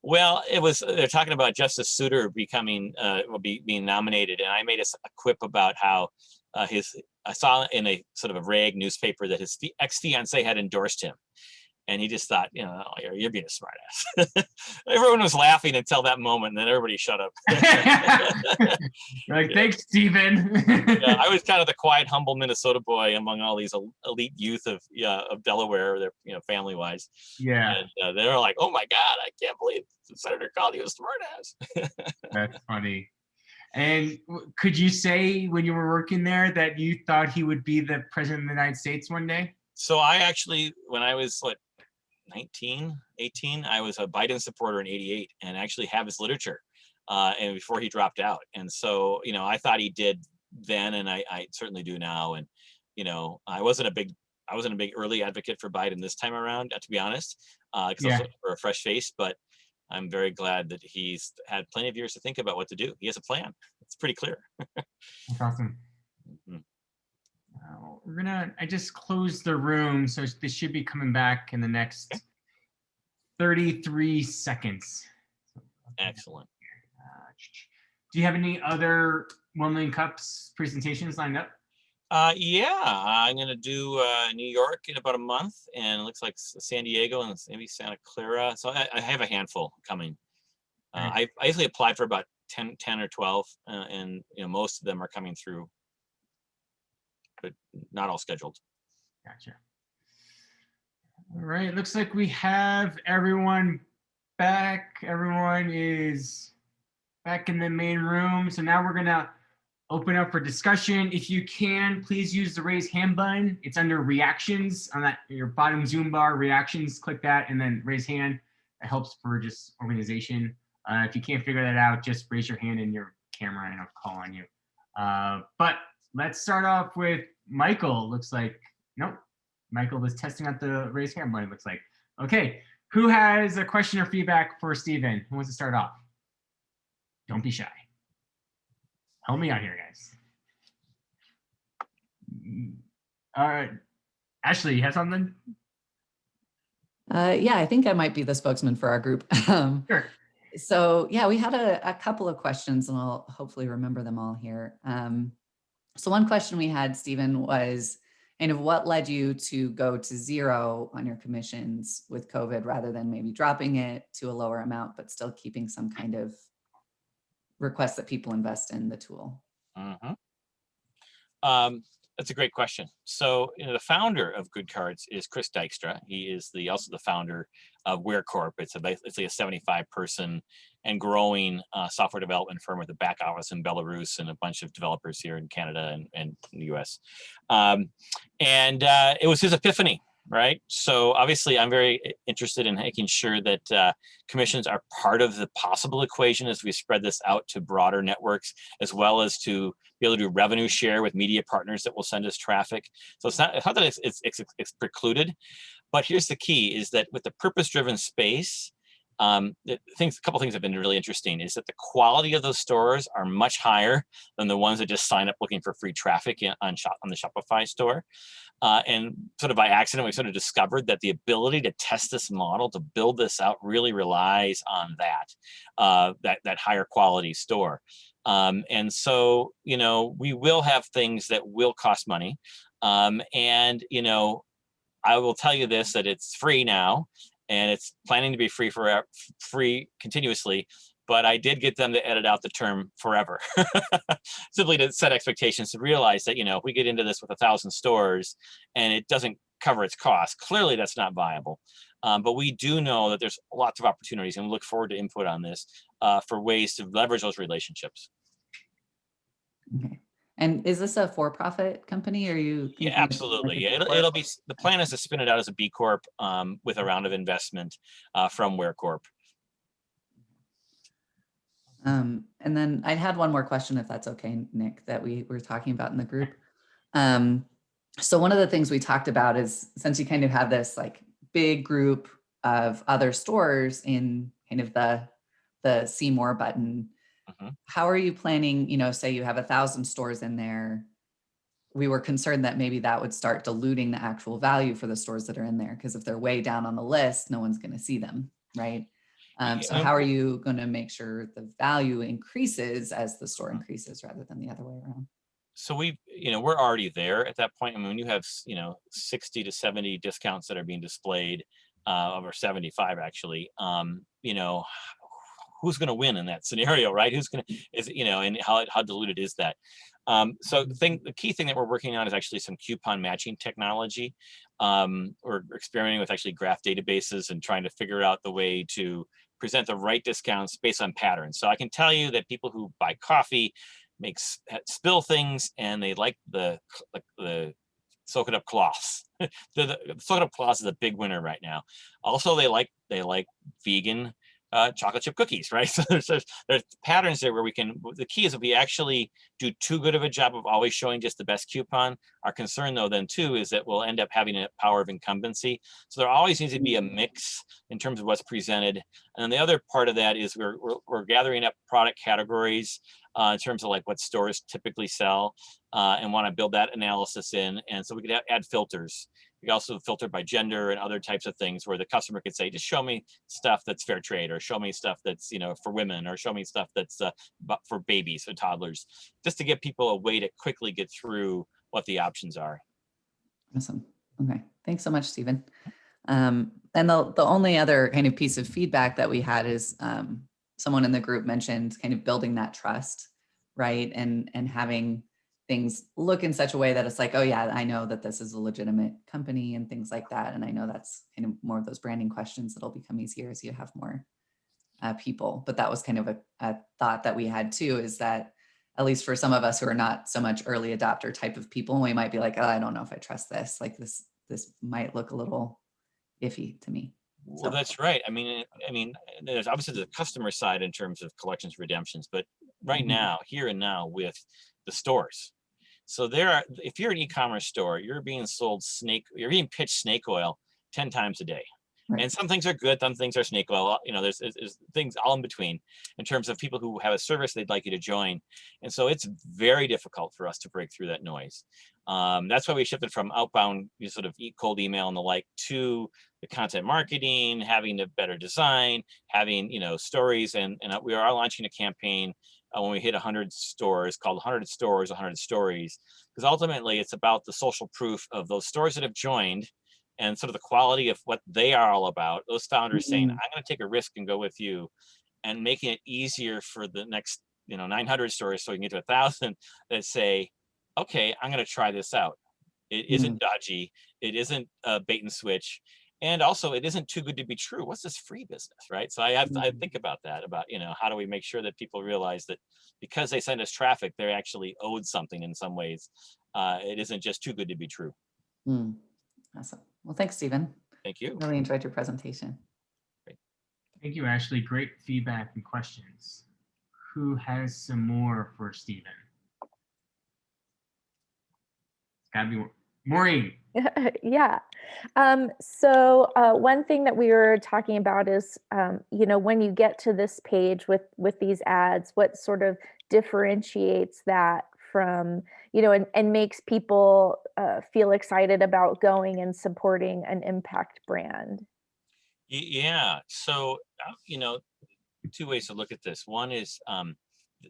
Well, they're talking about Justice Souter being nominated, and I made a quip about how I saw in a sort of a rag newspaper that his ex-fiance had endorsed him, and he just thought, you're being a smartass. Everyone was laughing until that moment, and then everybody shut up. You're like, thanks, Stephen. Yeah, I was kind of the quiet, humble Minnesota boy among all these elite youth of Delaware, family-wise. Yeah. And they're like, "Oh my God, I can't believe the senator called you a smartass." That's funny. And could you say when you were working there that you thought he would be the president of the United States one day? So I actually, when I was 19, 18, I was a Biden supporter in '88 and actually have his literature. And before he dropped out. And so, I thought he did then, and I certainly do now. And, I wasn't a big early advocate for Biden this time around, to be honest, because I was looking for a fresh face, but I'm very glad that he's had plenty of years to think about what to do. He has a plan. It's pretty clear. That's awesome. Mm-hmm. I just closed the room, so they should be coming back in the next 33 seconds. Excellent. Do you have any other 1 Million Cups presentations lined up? Yeah, I'm gonna do New York in about a month, and it looks like San Diego and maybe Santa Clara. So I have a handful coming. I usually apply for about 10 or 12, and most of them are coming through, but not all scheduled. Gotcha. All right, looks like we have everyone back. Everyone is back in the main room. So now we're gonna open up for discussion. If you can, please use the raise hand button. It's under reactions on that your bottom Zoom bar, reactions, click that and then raise hand. It helps for just organization. If you can't figure that out, just raise your hand in your camera and I'll call on you. But let's start off with Michael. Looks like, nope. Michael was testing out the raise hand button, looks like. Okay, who has a question or feedback for Steven? Who wants to start off? Don't be shy. Help me out here, guys. All right. Ashley, you have something? Yeah, I think I might be the spokesman for our group. Sure. So yeah, we had a couple of questions and I'll hopefully remember them all here. So one question we had, Stephen, was kind of what led you to go to 0 on your commissions with COVID rather than maybe dropping it to a lower amount, but still keeping some kind of request that people invest in the tool? That's a great question. So, the founder of GoodCarts is Chris Dykstra. He is also the founder of WearCorp. It's basically a 75-person and growing software development firm with a back office in Belarus and a bunch of developers here in Canada and in the US. It was his epiphany, right? So obviously I'm very interested in making sure that commissions are part of the possible equation as we spread this out to broader networks, as well as to be able to do revenue share with media partners that will send us traffic. So it's not that it's precluded, but here's the key is that with the purpose-driven space, a couple things have been really interesting is that the quality of those stores are much higher than the ones that just sign up looking for free traffic on the Shopify store. And sort of by accident, we sort of discovered that the ability to test this model, to build this out, really relies on that higher quality store. And so, we will have things that will cost money. I will tell you this, that it's free now. And it's planning to be free continuously, but I did get them to edit out the term forever, simply to set expectations, to realize that, if we get into this with 1,000 stores and it doesn't cover its costs, clearly that's not viable. But we do know that there's lots of opportunities and we look forward to input on this for ways to leverage those relationships. Okay. And is this a for-profit company or are you? Yeah, absolutely. It'll be, the plan is to spin it out as a B Corp with a round of investment from WearCorp. And then I had one more question, if that's okay, Nick, that we were talking about in the group. So one of the things we talked about is, since you kind of have this like big group of other stores in kind of the see more button, how are you planning, say you have 1,000 stores in there? We were concerned that maybe that would start diluting the actual value for the stores that are in there, because if they're way down on the list, no one's going to see them, right? So how are you going to make sure the value increases as the store increases rather than the other way around? So we're already there at that point. I mean, when you have, 60 to 70 discounts that are being displayed, or 75 actually, who's going to win in that scenario, right? And how diluted is that? So the key thing that we're working on is actually some coupon matching technology. We're experimenting with actually graph databases and trying to figure out the way to present the right discounts based on patterns. So I can tell you that people who buy coffee spill things and they like the soak it up cloths. The soak it up cloths is a big winner right now. Also, they like vegan chocolate chip cookies, right? So there's patterns there where the key is if we actually do too good of a job of always showing just the best coupon. Our concern though then too is that we'll end up having a power of incumbency. So there always needs to be a mix in terms of what's presented. And then the other part of that is we're gathering up product categories in terms of like what stores typically sell and want to build that analysis in. And so we could add filters. We also filter by gender and other types of things where the customer could say, just show me stuff that's fair trade, or show me stuff that's, for women, or show me stuff that's for babies or toddlers, just to give people a way to quickly get through what the options are. Awesome. Okay. Thanks so much, Stephen. And the only other kind of piece of feedback that we had is someone in the group mentioned kind of building that trust, right? And having things look in such a way that it's like, oh yeah, I know that this is a legitimate company and things like that. And I know that's kind of more of those branding questions that'll become easier as you have more people. But that was kind of a thought that we had too, is that at least for some of us who are not so much early adopter type of people, we might be like, oh, I don't know if I trust this. Like this might look a little iffy to me. Well, that's right. I mean, there's obviously the customer side in terms of collections, redemptions, but right now, here and now with the stores. So if you're an e-commerce store, you're being being pitched snake oil 10 times a day. Right. And some things are good, some things are snake oil. You know, there's things all in between in terms of people who have a service they'd like you to join. And so it's very difficult for us to break through that noise. That's why we shifted from outbound, sort of cold email and the like, to the content marketing, having the better design, having, stories. And we are launching a campaign when we hit 100 stores called 100 Stores, 100 Stories, because ultimately it's about the social proof of those stores that have joined and sort of the quality of what they are all about. Those founders saying, I'm going to take a risk and go with you, and making it easier for the next, 900 stores so we can get to 1,000 that say, okay, I'm going to try this out. It isn't dodgy. It isn't a bait and switch. And also, it isn't too good to be true. What's this free business, right? So I think about that, about, how do we make sure that people realize that because they send us traffic, they're actually owed something in some ways. It isn't just too good to be true. Awesome. Well, thanks, Stephen. Thank you. Really enjoyed your presentation. Great. Thank you, Ashley. Great feedback and questions. Who has some more for Stephen? It's gotta be Maureen. Yeah. So one thing that we were talking about is, when you get to this page with these ads, what sort of differentiates that from, and makes people feel excited about going and supporting an impact brand? Yeah. So, two ways to look at this. One is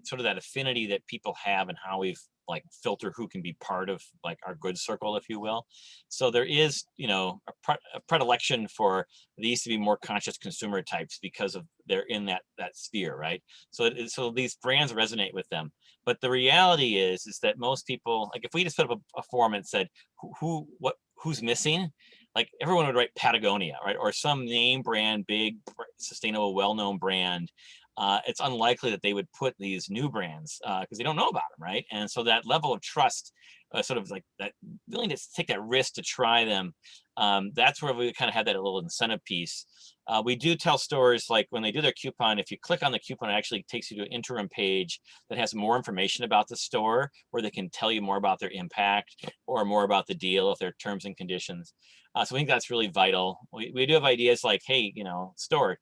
sort of that affinity that people have and how we've filter who can be part of our good circle, if you will. So there is, a predilection for these to be more conscious consumer types because of they're in that sphere, right? So these brands resonate with them. But the reality is that most people, if we just put up a form and said who's missing, everyone would write Patagonia, right? Or some name brand, big, sustainable, well-known brand. It's unlikely that they would put these new brands because they don't know about them, right? And so that level of trust, sort of that willing to take that risk to try them, that's where we kind of had that little incentive piece. We do tell stores, when they do their coupon, if you click on the coupon, it actually takes you to an interim page that has more information about the store, where they can tell you more about their impact or more about the deal if there are terms and conditions. So I think that's really vital. We do have ideas like, hey, store,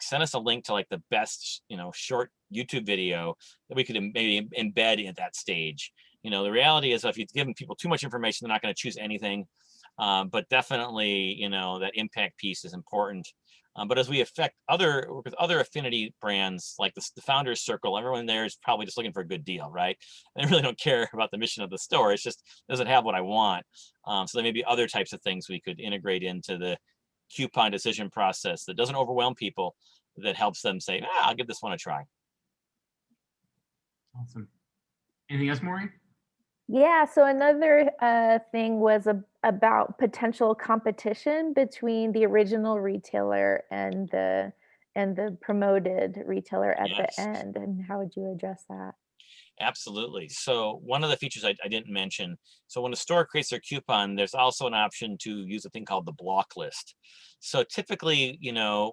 send us a link to the best, short YouTube video that we could maybe embed at that stage. The reality is if you've given people too much information, they're not going to choose anything. But definitely, that impact piece is important. But as we work with other affinity brands, like the Founders Circle, everyone there is probably just looking for a good deal, right? And they really don't care about the mission of the store. It's just, does it have what I want? So there may be other types of things we could integrate into the coupon decision process that doesn't overwhelm people, that helps them say, I'll give this one a try. Awesome. Anything else, Maureen? Yeah, so another thing was about potential competition between the original retailer and the promoted retailer at the end, and how would you address that? Absolutely. So one of the features I didn't mention, so when a store creates their coupon, there's also an option to use a thing called the block list. So typically,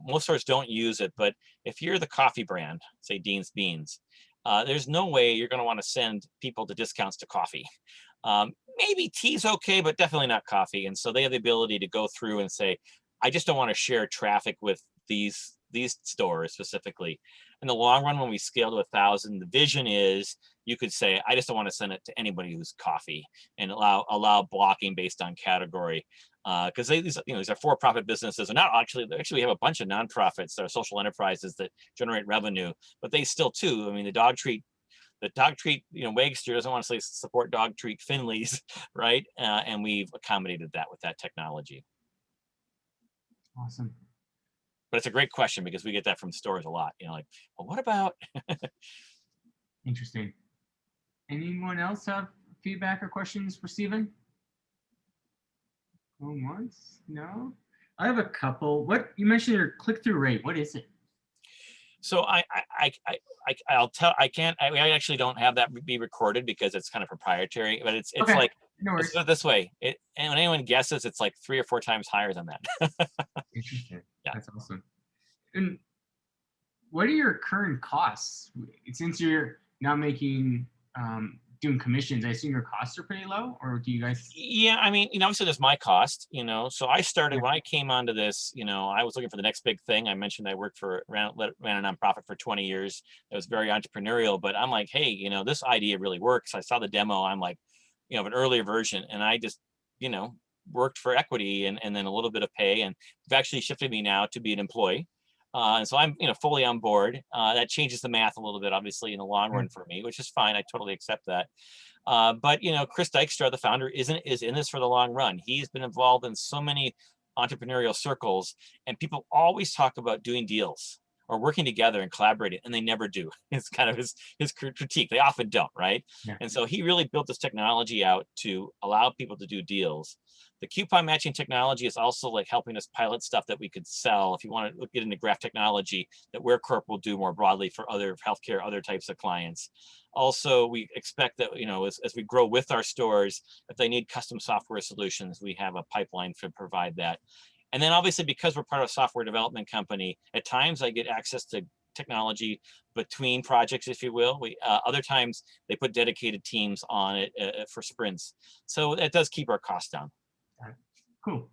most stores don't use it, but if you're the coffee brand, say Dean's Beans, there's no way you're going to want to send people to discounts to coffee. Maybe tea's okay, but definitely not coffee. And so they have the ability to go through and say, I just don't want to share traffic with these stores specifically. In the long run, when we scale to 1,000, the vision is you could say, I just don't want to send it to anybody who's coffee, and allow blocking based on category. Because these are for-profit businesses, and actually we have a bunch of nonprofits that are social enterprises that generate revenue, but they still too. I mean, the dog treat the dog treat, Wagster doesn't want to say support dog treat Finleys, right? And we've accommodated that with that technology. Awesome. But it's a great question because we get that from stores a lot. Like, well, what about? Interesting. Anyone else have feedback or questions for Stephen? Going once? No. I have a couple. What you mentioned your click-through rate. What is it? So I'll tell. I actually don't have that be recorded because it's kind of proprietary. But it's Okay. like, No let's worries. put it this way. And when anyone guesses, it's like 3 or 4 times higher than that. Interesting. Yeah. That's awesome. And what are your current costs? Since you're now making doing commissions, I assume your costs are pretty low, or do you guys? Yeah, I mean, obviously there's my cost, so I started when I came onto this, I was looking for the next big thing. I mentioned I worked ran a nonprofit for 20 years. It was very entrepreneurial, but I'm like, hey, this idea really works. I saw the demo. I'm like, of an earlier version, and I just, worked for equity and then a little bit of pay, and they've actually shifted me now to be an employee. And so I'm, fully on board. That changes the math a little bit, obviously, in the long run for me, which is fine. I totally accept that. But Chris Dykstra, the founder, is in this for the long run. He's been involved in so many entrepreneurial circles, and people always talk about doing deals or working together and collaborating, and they never do. It's kind of his critique. They often don't, right? Yeah. And so he really built this technology out to allow people to do deals. The coupon matching technology is also like helping us pilot stuff that we could sell if you want to get into graph technology that WearCorp will do more broadly for other healthcare, other types of clients. Also, we expect that, as we grow with our stores, if they need custom software solutions, we have a pipeline to provide that. And then obviously, because we're part of a software development company, at times I get access to technology between projects, if you will. Other times they put dedicated teams on it for sprints. So that does keep our costs down. Cool.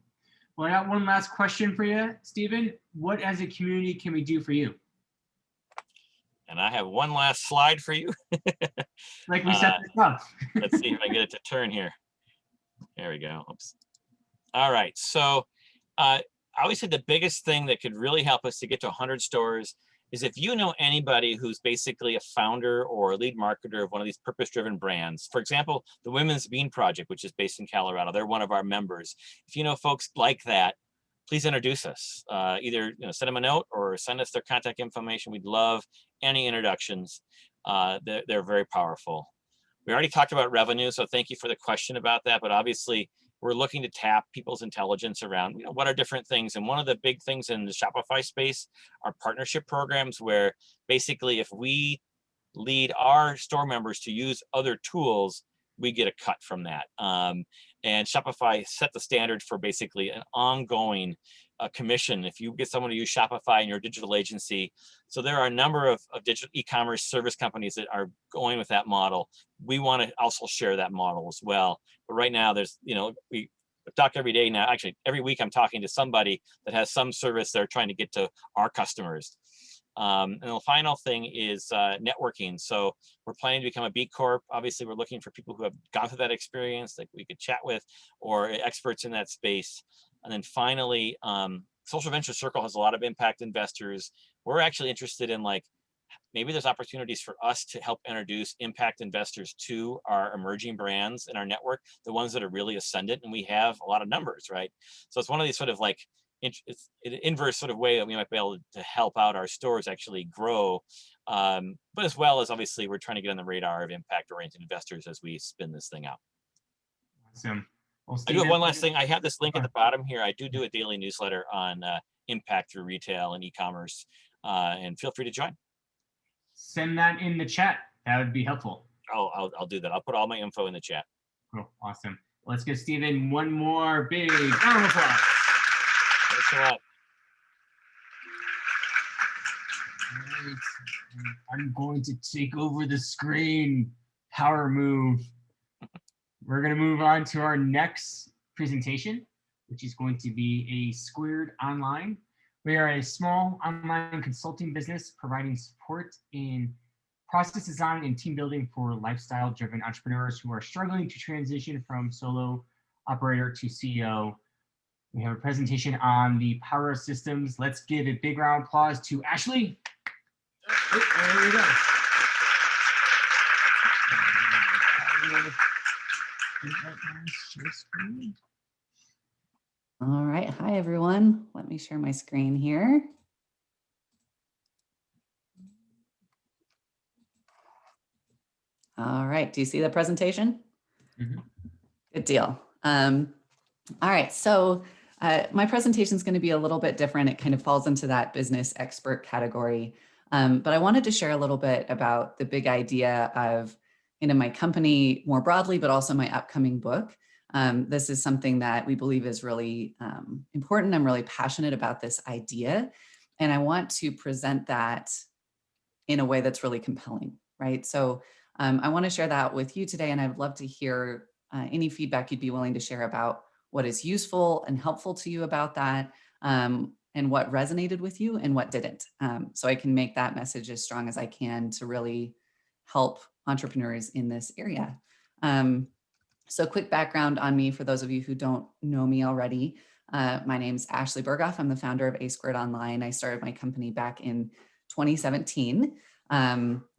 Well, I got one last question for you, Stephen. What as a community can we do for you? And I have one last slide for you. Like we set this up. Let's see if I get it to turn here. There we go. Oops. All right. So I always said the biggest thing that could really help us to get to 100 stores is if you know anybody who's basically a founder or a lead marketer of one of these purpose-driven brands. For example, the Women's Bean Project, which is based in Colorado. They're one of our members. If you know folks like that, please introduce us. Either send them a note or send us their contact information. We'd love any introductions. They're very powerful. We already talked about revenue, so thank you for the question about that. But obviously, we're looking to tap people's intelligence around what are different things. And one of the big things in the Shopify space are partnership programs, where basically if we lead our store members to use other tools, we get a cut from that. And Shopify set the standard for basically an ongoing commission if you get someone to use Shopify in your digital agency. So there are a number of digital e-commerce service companies that are going with that model. We want to also share that model as well. But right now there's, we talk every day now. Actually, every week I'm talking to somebody that has some service they're trying to get to our customers. And the final thing is networking. So we're planning to become a B Corp. Obviously, we're looking for people who have gone through that experience that we could chat with, or experts in that space. And then finally, Social Venture Circle has a lot of impact investors. We're actually interested in maybe there's opportunities for us to help introduce impact investors to our emerging brands in our network, the ones that are really ascendant, and we have a lot of numbers, right? So it's one of these sort of it's an inverse sort of way that we might be able to help out our stores actually grow. But as well as obviously we're trying to get on the radar of impact-oriented investors as we spin this thing out. Awesome. Well, I do have one last thing. I have this link at the bottom here. I do a daily newsletter on impact through retail and e-commerce, and feel free to join. Send that in the chat. That would be helpful. I'll do that. I'll put all my info in the chat. Cool. Awesome. Let's give Stephen one more big round of applause. Thanks a lot. Right. I'm going to take over the screen. Power move. We're going to move on to our next presentation, which is going to be a Squared Online. We are a small online consulting business providing support in process design and team building for lifestyle-driven entrepreneurs who are struggling to transition from solo operator to CEO. We have a presentation on the power of systems. Let's give a big round of applause to Ashley. Oh, there we go. Share screen. All right. Hi, everyone. Let me share my screen here. All right. Do you see the presentation? Mhm. Good deal. All right. So my presentation is going to be a little bit different. It kind of falls into that business expert category. But I wanted to share a little bit about the big idea of my company more broadly, but also my upcoming book. This is something that we believe is really important. I'm really passionate about this idea, and I want to present that in a way that's really compelling, right? So I want to share that with you today, and I'd love to hear any feedback you'd be willing to share about what is useful and helpful to you about that, and what resonated with you and what didn't. So I can make that message as strong as I can to really help entrepreneurs in this area. So quick background on me for those of you who don't know me already. My name's Ashley Berghoff. I'm the founder of A² Online. I started my company back in 2017.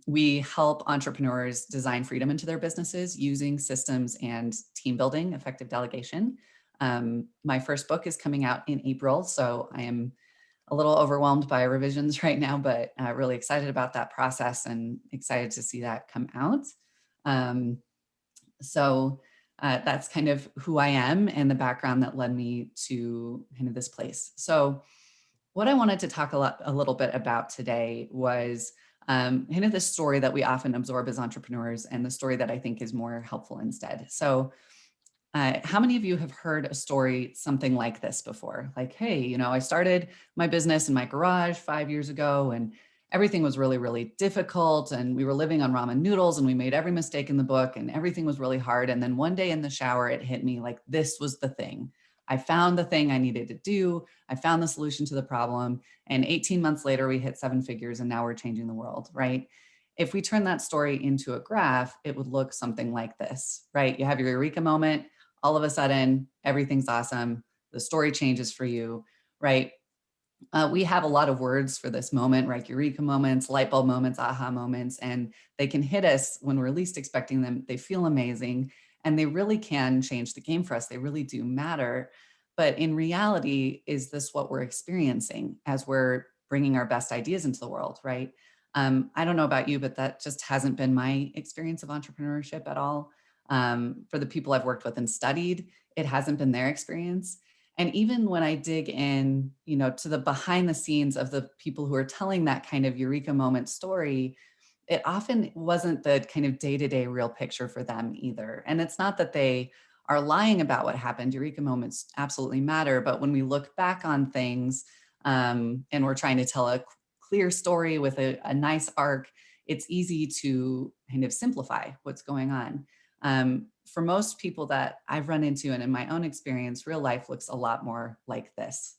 We help entrepreneurs design freedom into their businesses using systems and team building, effective delegation. My first book is coming out in April, so I am a little overwhelmed by revisions right now, but really excited about that process and excited to see that come out. That's kind of who I am and the background that led me to kind of this place. So what I wanted to talk a little bit about today was kind of the story that we often absorb as entrepreneurs and the story that I think is more helpful instead. So how many of you have heard a story something like this before? Like, hey, I started my business in my garage 5 years ago and everything was really, really difficult. And we were living on ramen noodles and we made every mistake in the book and everything was really hard. And then one day in the shower, it hit me like, this was the thing. I found the thing I needed to do. I found the solution to the problem. And 18 months later, we hit 7 figures and now we're changing the world, right? If we turn that story into a graph, it would look something like this, right? You have your eureka moment. All of a sudden, everything's awesome. The story changes for you, right? We have a lot of words for this moment, right? Eureka moments, light bulb moments, aha moments, and they can hit us when we're least expecting them. They feel amazing, and they really can change the game for us. They really do matter. But in reality, is this what we're experiencing as we're bringing our best ideas into the world, right? I don't know about you, but that just hasn't been my experience of entrepreneurship at all. For the people I've worked with and studied, it hasn't been their experience. And even when I dig in, to the behind the scenes of the people who are telling that kind of eureka moment story, it often wasn't the kind of day-to-day real picture for them either. And it's not that they are lying about what happened. Eureka moments absolutely matter. But when we look back on things and we're trying to tell a clear story with a nice arc, it's easy to kind of simplify what's going on. For most people that I've run into and in my own experience, real life looks a lot more like this,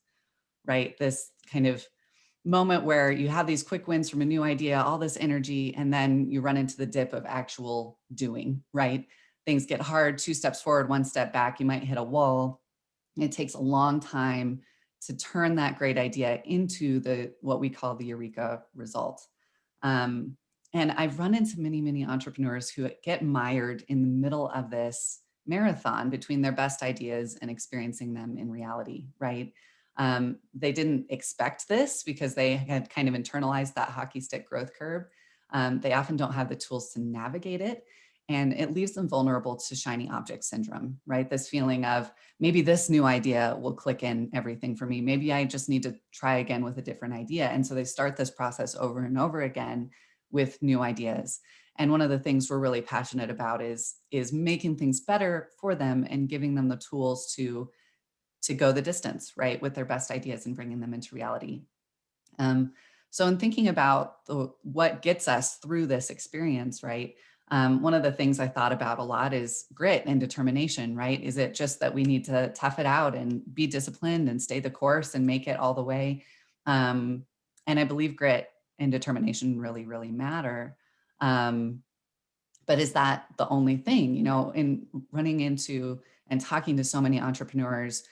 right? This kind of moment where you have these quick wins from a new idea, all this energy, and then you run into the dip of actual doing, right? Things get hard, 2 steps forward, 1 step back, you might hit a wall. It takes a long time to turn that great idea into what we call the eureka result. And I've run into many, many entrepreneurs who get mired in the middle of this marathon between their best ideas and experiencing them in reality, right? They didn't expect this because they had kind of internalized that hockey stick growth curve. They often don't have the tools to navigate it. And it leaves them vulnerable to shiny object syndrome, right? This feeling of maybe this new idea will click in everything for me. Maybe I just need to try again with a different idea. And so they start this process over and over again with new ideas. And one of the things we're really passionate about is making things better for them and giving them the tools to go the distance, right, with their best ideas and bringing them into reality. So in thinking about what gets us through this experience, right, one of the things I thought about a lot is grit and determination, right? Is it just that we need to tough it out and be disciplined and stay the course and make it all the way? And I believe grit and determination really, really matter. But is that the only thing? In running into and talking to so many entrepreneurs,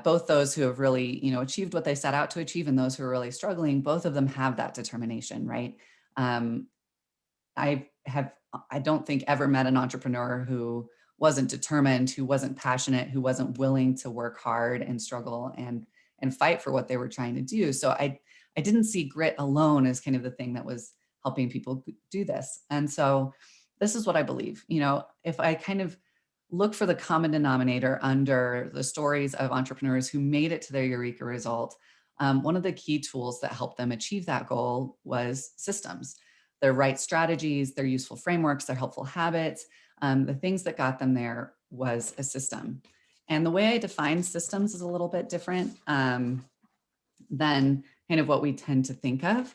both those who have really, achieved what they set out to achieve and those who are really struggling, both of them have that determination, right? I I don't think ever met an entrepreneur who wasn't determined, who wasn't passionate, who wasn't willing to work hard and struggle and fight for what they were trying to do. So I didn't see grit alone as kind of the thing that was helping people do this. And so this is what I believe. If I kind of look for the common denominator under the stories of entrepreneurs who made it to their Eureka result, one of the key tools that helped them achieve that goal was systems. Their right strategies, their useful frameworks, their helpful habits, the things that got them there was a system. And the way I define systems is a little bit different than kind of what we tend to think of.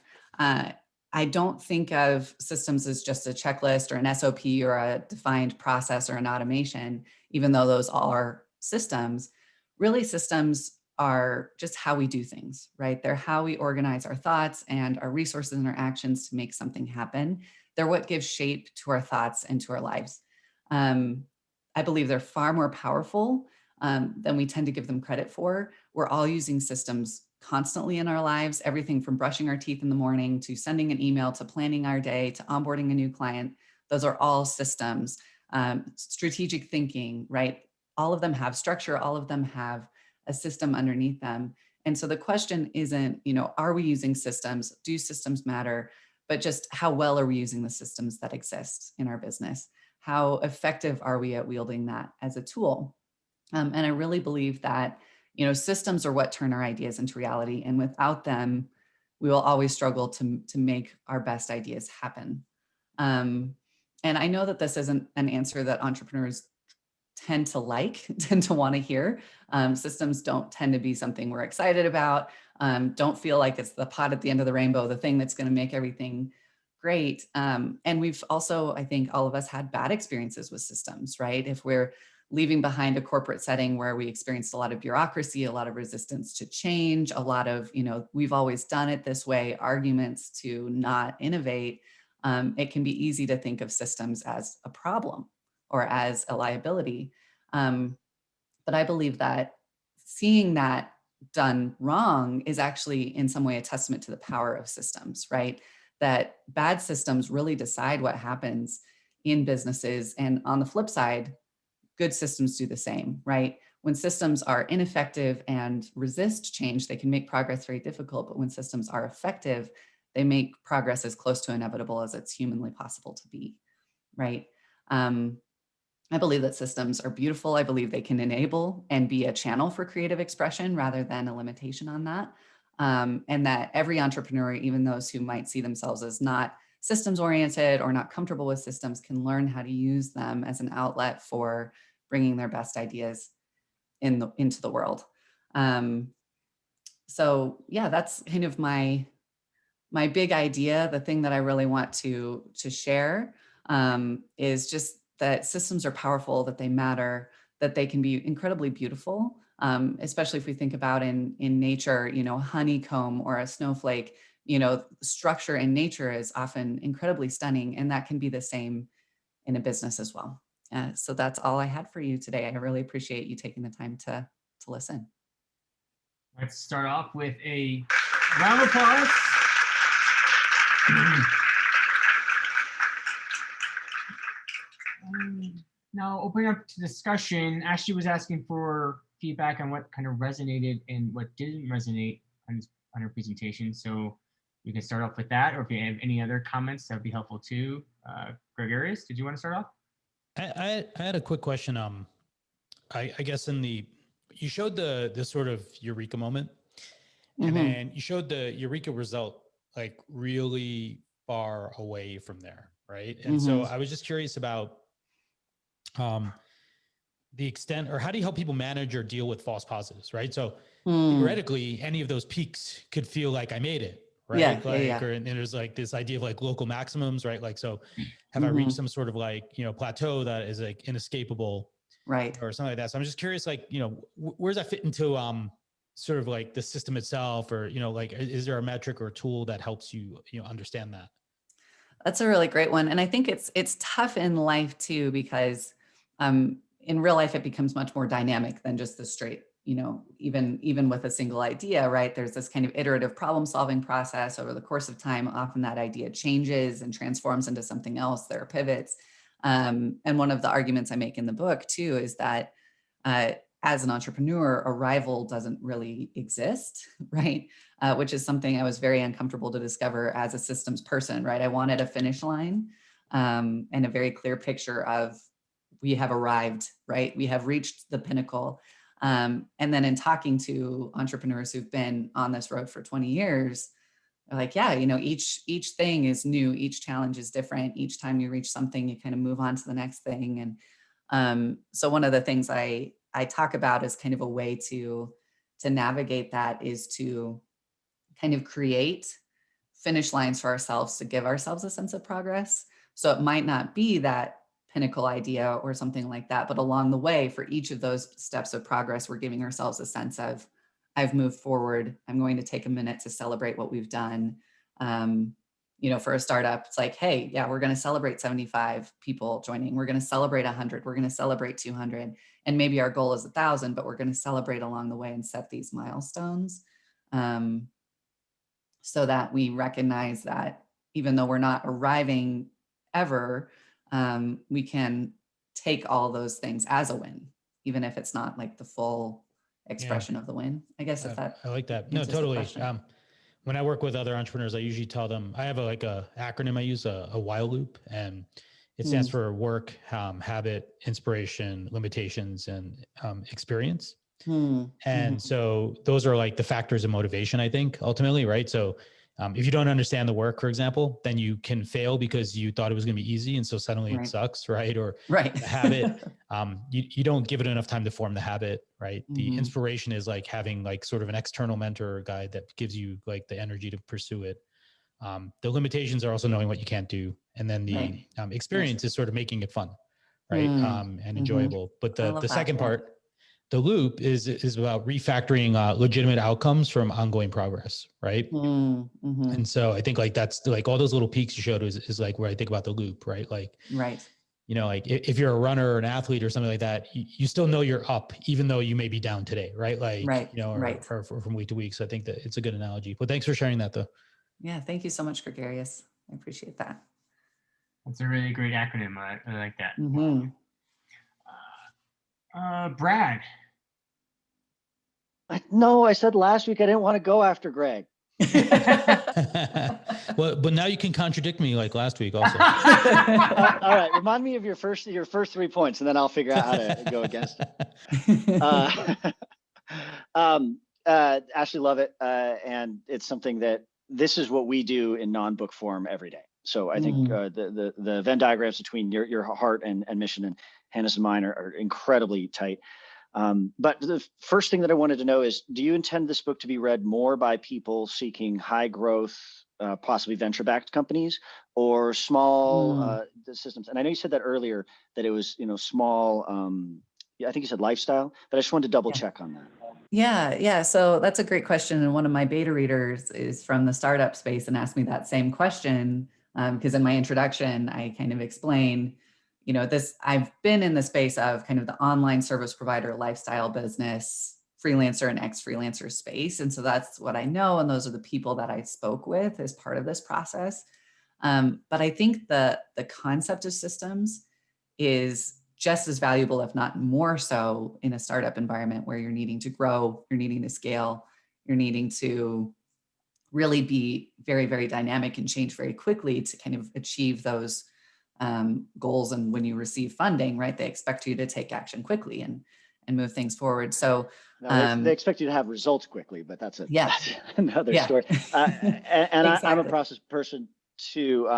I don't think of systems as just a checklist or an SOP or a defined process or an automation, even though those are systems. Really, systems are just how we do things, right? They're how we organize our thoughts and our resources and our actions to make something happen. They're what gives shape to our thoughts and to our lives. I believe they're far more powerful than we tend to give them credit for. We're all using systems constantly in our lives, everything from brushing our teeth in the morning to sending an email to planning our day to onboarding a new client. Those are all systems. Strategic thinking, right? All of them have structure, all of them have a system underneath them. And so the question isn't, are we using systems? Do systems matter? But just how well are we using the systems that exist in our business? How effective are we at wielding that as a tool? And I really believe that systems are what turn our ideas into reality. And without them, we will always struggle to make our best ideas happen. And I know that this isn't an answer that entrepreneurs tend to want to hear. Systems don't tend to be something we're excited about. Don't feel like it's the pot at the end of the rainbow, the thing that's going to make everything great. And we've also, I think all of us had bad experiences with systems, right? If we're leaving behind a corporate setting where we experienced a lot of bureaucracy, a lot of resistance to change, a lot of, we've always done it this way, arguments to not innovate, it can be easy to think of systems as a problem or as a liability. But I believe that seeing that done wrong is actually in some way a testament to the power of systems, right? That bad systems really decide what happens in businesses. And on the flip side, good systems do the same, right? When systems are ineffective and resist change, they can make progress very difficult. But when systems are effective, they make progress as close to inevitable as it's humanly possible to be, right? I believe that systems are beautiful. I believe they can enable and be a channel for creative expression rather than a limitation on that. And that every entrepreneur, even those who might see themselves as not systems oriented or not comfortable with systems, can learn how to use them as an outlet for bringing their best ideas into the world. So yeah, that's kind of my big idea. The thing that I really want to share is just that systems are powerful, that they matter, that they can be incredibly beautiful, especially if we think about in nature, honeycomb or a snowflake, structure in nature is often incredibly stunning, and that can be the same in a business as well. So that's all I had for you today. I really appreciate you taking the time to listen. Let's start off with a round of applause. Now opening up to discussion, Ashley was asking for feedback on what kind of resonated and what didn't resonate on her presentation. So we can start off with that, or if you have any other comments, that would be helpful too. Gregarious, did you want to start off? I had a quick question. I guess you showed the sort of eureka moment, and then you showed the eureka result like really far away from there, right? And so I was just curious about the extent, or how do you help people manage or deal with false positives, right? So theoretically, any of those peaks could feel like I made it, right? Yeah, and there's like this idea of like local maximums, right? Like, so have I reached some sort of like, plateau that is like inescapable, right? Or something like that. So I'm just curious, like, where does that fit into sort of like the system itself, or, like, is there a metric or a tool that helps you, understand that? That's a really great one. And I think it's tough in life too, because in real life, it becomes much more dynamic than just the straight even with a single idea, right, there's this kind of iterative problem solving process over the course of time. Often that idea changes and transforms into something else. There are pivots. And one of the arguments I make in the book too is that as an entrepreneur, a rival doesn't really exist, right? Which is something I was very uncomfortable to discover as a systems person, right? I wanted a finish line and a very clear picture of we have arrived, right? We have reached the pinnacle. And then in talking to entrepreneurs who've been on this road for 20 years, they're like, yeah, each thing is new, each challenge is different. Each time you reach something, you kind of move on to the next thing. And so one of the things I talk about as kind of a way to navigate that is to kind of create finish lines for ourselves to give ourselves a sense of progress. So it might not be that pinnacle idea or something like that, but along the way, for each of those steps of progress, we're giving ourselves a sense of, I've moved forward. I'm going to take a minute to celebrate what we've done. For a startup, it's like, hey, yeah, we're going to celebrate 75 people joining. We're going to celebrate 100. We're going to celebrate 200. And maybe our goal is 1,000, but we're going to celebrate along the way and set these milestones so that we recognize that even though we're not arriving ever, we can take all those things as a win, even if it's not like the full expression of the win. I guess if that. I like that. No, totally. When I work with other entrepreneurs, I usually tell them, I have a acronym I use, a while loop, and it stands for work, habit, inspiration, limitations, and experience. And so those are like the factors of motivation, I think, ultimately, right? So if you don't understand the work, for example, then you can fail because you thought it was going to be easy. And so suddenly it sucks, right? Or the habit, you don't give it enough time to form the habit, right? The inspiration is like having like sort of an external mentor or guide that gives you like the energy to pursue it. The limitations are also knowing what you can't do. And then the experience is sort of making it fun, right? And enjoyable. But the second part, the loop is about refactoring legitimate outcomes from ongoing progress, right? And so I think like that's like all those little peaks you showed is like where I think about the loop, right? Like, like if you're a runner or an athlete or something like that, you still know you're up, even though you may be down today, right? Like, or from week to week. So I think that it's a good analogy. But thanks for sharing that, though. Yeah, thank you so much, Gregarious. I appreciate that. That's a really great acronym. I like that. Brad. No, I said last week I didn't want to go after Greg. Well, but now you can contradict me like last week also. All right, remind me of your first 3 points, and then I'll figure out how to go against it. Ashley, love it, and it's something that this is what we do in non-book form every day. So I think the Venn diagrams between your heart and mission and Hannah's and mine are incredibly tight. But the first thing that I wanted to know is, do you intend this book to be read more by people seeking high growth, possibly venture-backed companies, or small systems? And I know you said that earlier, that it was, small, I think you said lifestyle, but I just wanted to double check on that. Yeah. So that's a great question. And one of my beta readers is from the startup space and asked me that same question. Because in my introduction, I kind of explain, I've been in the space of kind of the online service provider, lifestyle business, freelancer and ex-freelancer space. And so that's what I know. And those are the people that I spoke with as part of this process. But I think the concept of systems is just as valuable, if not more so, in a startup environment where you're needing to grow, you're needing to scale, you're needing to really be very, very dynamic and change very quickly to kind of achieve those goals. And when you receive funding, right, they expect you to take action quickly and move things forward. So they expect you to have results quickly, but that's that's another story. And exactly. I'm a process person too.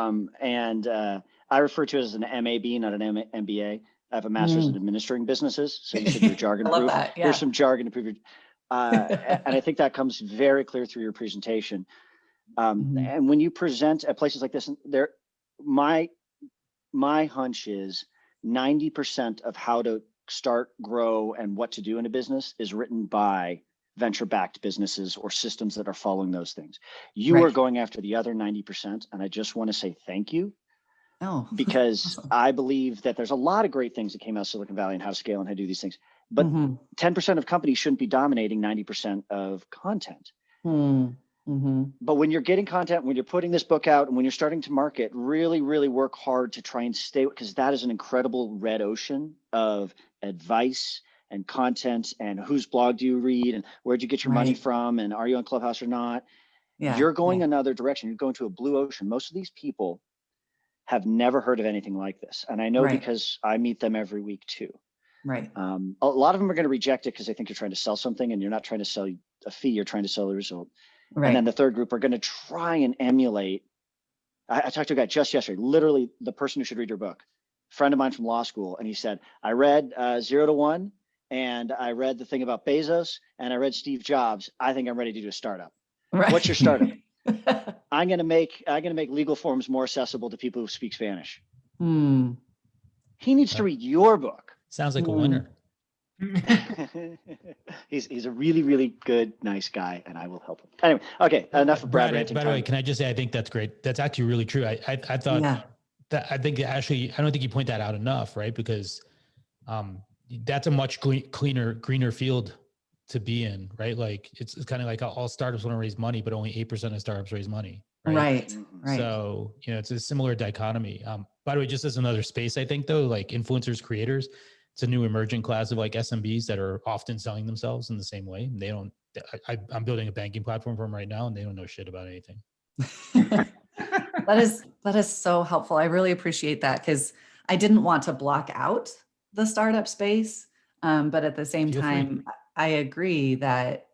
And I refer to it as an MAB, not an MBA. I have a master's in administering businesses. So you said you're jargon proof. Here's some jargon to prove your, and I think that comes very clear through your presentation. And when you present at places like this, my hunch is 90% of how to start, grow, and what to do in a business is written by venture-backed businesses or systems that are following those things. You are going after the other 90%, and I just want to say thank you. Because I believe that there's a lot of great things that came out of Silicon Valley and how to scale and how to do these things. but 10% of companies shouldn't be dominating 90% of content. But when you're getting content, when you're putting this book out, and when you're starting to market, really, really work hard to try and stay, because that is an incredible red ocean of advice and content, and whose blog do you read, and where'd you get your money from, and are you on Clubhouse or not? You're going another direction. You're going to a blue ocean. Most of these people have never heard of anything like this. And I know because I meet them every week too. A lot of them are going to reject it because they think you're trying to sell something, and you're not trying to sell a fee, you're trying to sell the result. And then the third group are going to try and emulate. I talked to a guy just yesterday, literally the person who should read your book, a friend of mine from law school. And he said, I read 0 to 1, and I read the thing about Bezos, and I read Steve Jobs. I think I'm ready to do a startup. What's your startup? I'm going to make legal forms more accessible to people who speak Spanish. He needs to read your book. Sounds like a winner. He's a really, really good, nice guy, and I will help him. Anyway, okay, enough of Brad ranting. By the way, can I just say, I think that's great. That's actually really true. I thought that, I think actually, I don't think you point that out enough, right? Because that's a much cleaner, greener field to be in, right? Like it's kind of like all startups want to raise money, but only 8% of startups raise money. Right. So, it's a similar dichotomy. By the way, just as another space, I think though, like influencers, creators, it's a new emerging class of like SMBs that are often selling themselves in the same way. They don't, I'm building a banking platform for them right now, and they don't know shit about anything. That is so helpful. I really appreciate that, because I didn't want to block out the startup space. But at the same time, I agree that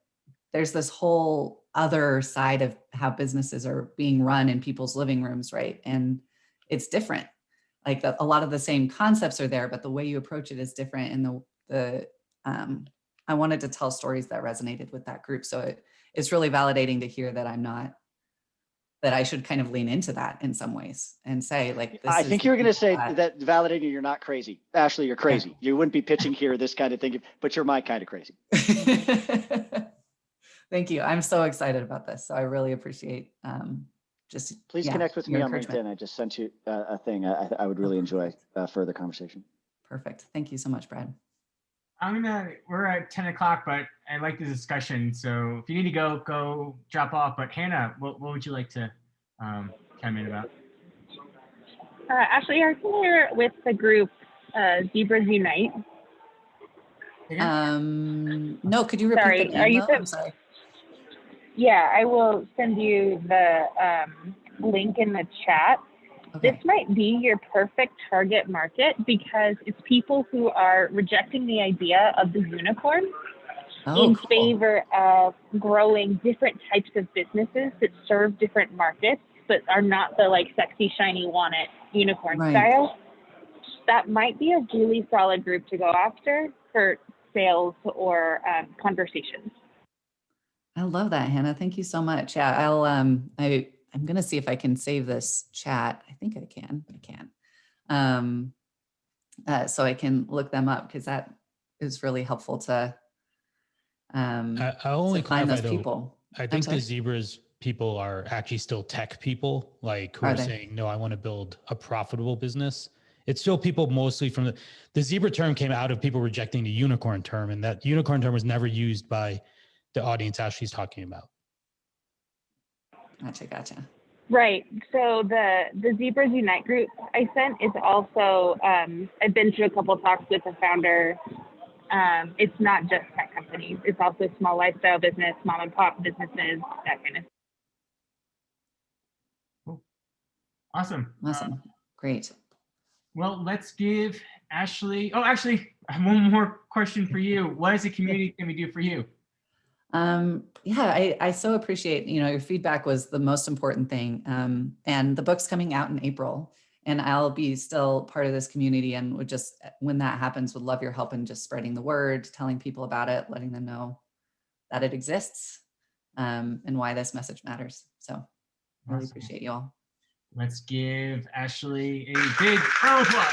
there's this whole other side of how businesses are being run in people's living rooms, right? And it's different. Like a lot of the same concepts are there, but the way you approach it is different. And I wanted to tell stories that resonated with that group. So it's really validating to hear that that I should kind of lean into that in some ways and say, like, I think you were going to say that validating you're not crazy. Ashley, you're crazy. You wouldn't be pitching here this kind of thing, but you're my kind of crazy. Thank you. I'm so excited about this. So I really appreciate please connect with me on LinkedIn. I just sent you a thing. I would really enjoy further conversation. Perfect. Thank you so much, Brad. We're at 10 o'clock, but I like the discussion. So if you need to go drop off. But Hannah, what would you like to chime in about? Ashley, are you familiar with the group Zebras Unite? No, could you repeat the name? I'm sorry. Yeah, I will send you the link in the chat. Okay. This might be your perfect target market, because it's people who are rejecting the idea of the unicorn in favor of growing different types of businesses that serve different markets, but are not the like sexy, shiny, want it unicorn style. That might be a really solid group to go after for sales or conversations. I love that, Hannah. Thank you so much. Yeah, I'm going to see if I can save this chat. I think I can. So I can look them up, because that is really helpful to I only find those though, people. I think the Zebras people are actually still tech people, like who are saying, no, I want to build a profitable business. It's still people mostly from the zebra term came out of people rejecting the unicorn term, and that unicorn term was never used by the audience Ashley's talking about. Gotcha. Right. So the Zebras Unite group I sent is also, I've been to a couple of talks with the founder. It's not just tech companies. It's also small lifestyle business, mom and pop businesses, that kind of thing. Cool. Awesome. Great. Well, let's give Ashley. Oh, actually, I have one more question for you. What is the community going to do for you? I so appreciate, your feedback was the most important thing. And the book's coming out in April, and I'll be still part of this community, and would just, when that happens, would love your help in just spreading the word, telling people about it, letting them know that it exists, and why this message matters. So really appreciate you all. Let's give Ashley a big round of applause.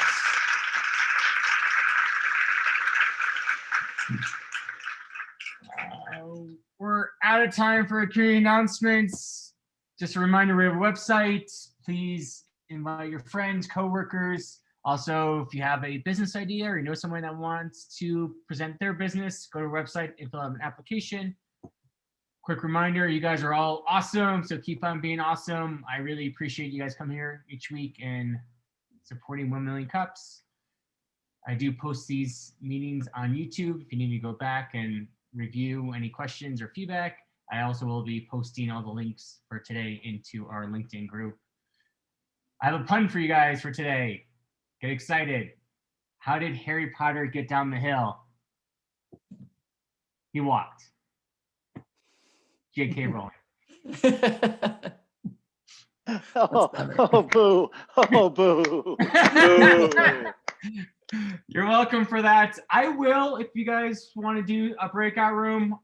We're out of time for community announcements. Just a reminder, we have a website. Please invite your friends, coworkers, Also, if you have a business idea or you know someone that wants to present their business, go to our website and fill out an application. Quick reminder, you guys are all awesome, so keep on being awesome. I really appreciate you guys coming here each week and supporting 1 Million Cups. I do post these meetings on YouTube if you need to go back and review any questions or feedback. I also will be posting all the links for today into our LinkedIn group. I have a pun for you guys for today. Get excited. How did Harry Potter get down the hill? He walked. J.K. Rowling. Oh, boo. Oh, boo. Boo. You're welcome for that. I will, if you guys want to do a breakout room,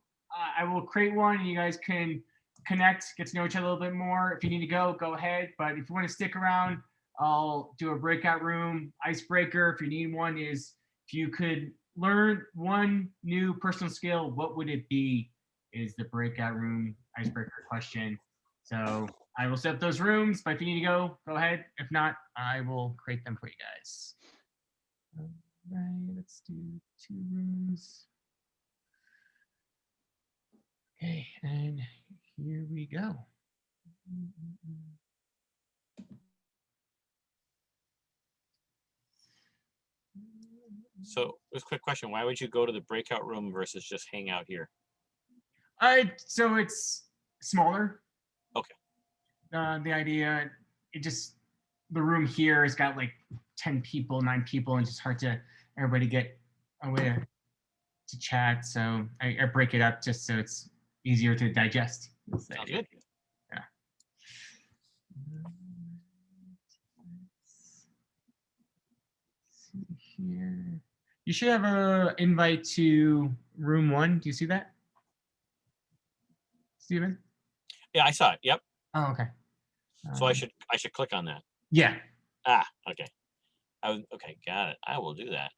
I will create one and you guys can connect, get to know each other a little bit more. If you need to go, go ahead. But if you want to stick around, I'll do a breakout room icebreaker. If you need one, is if you could learn one new personal skill, what would it be? Is the breakout room icebreaker question. So I will set up those rooms, but if you need to go, go ahead. If not, I will create them for you guys. All right, let's do 2 rooms. Okay, and here we go. So, just a quick question: why would you go to the breakout room versus just hang out here? So it's smaller. Okay. The idea, the room here has got like 10 people, 9 people, and it's just hard to everybody get a way to chat. So I break it up just so it's easier to digest. Sounds good. Yeah. Let's see here. You should have an invite to room 1. Do you see that, Steven? Yeah, I saw it. Yep. Oh, okay. So I should click on that. Yeah. Ah, okay. Okay, got it. I will do that.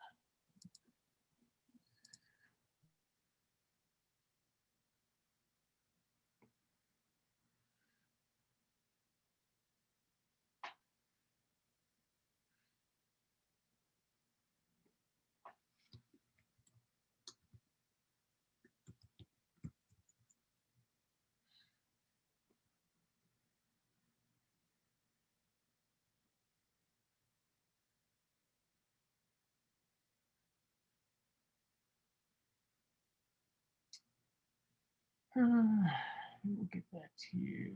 We'll get that to you.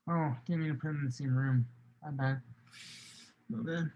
Oh, didn't mean to put them in the same room. My bad. My bad.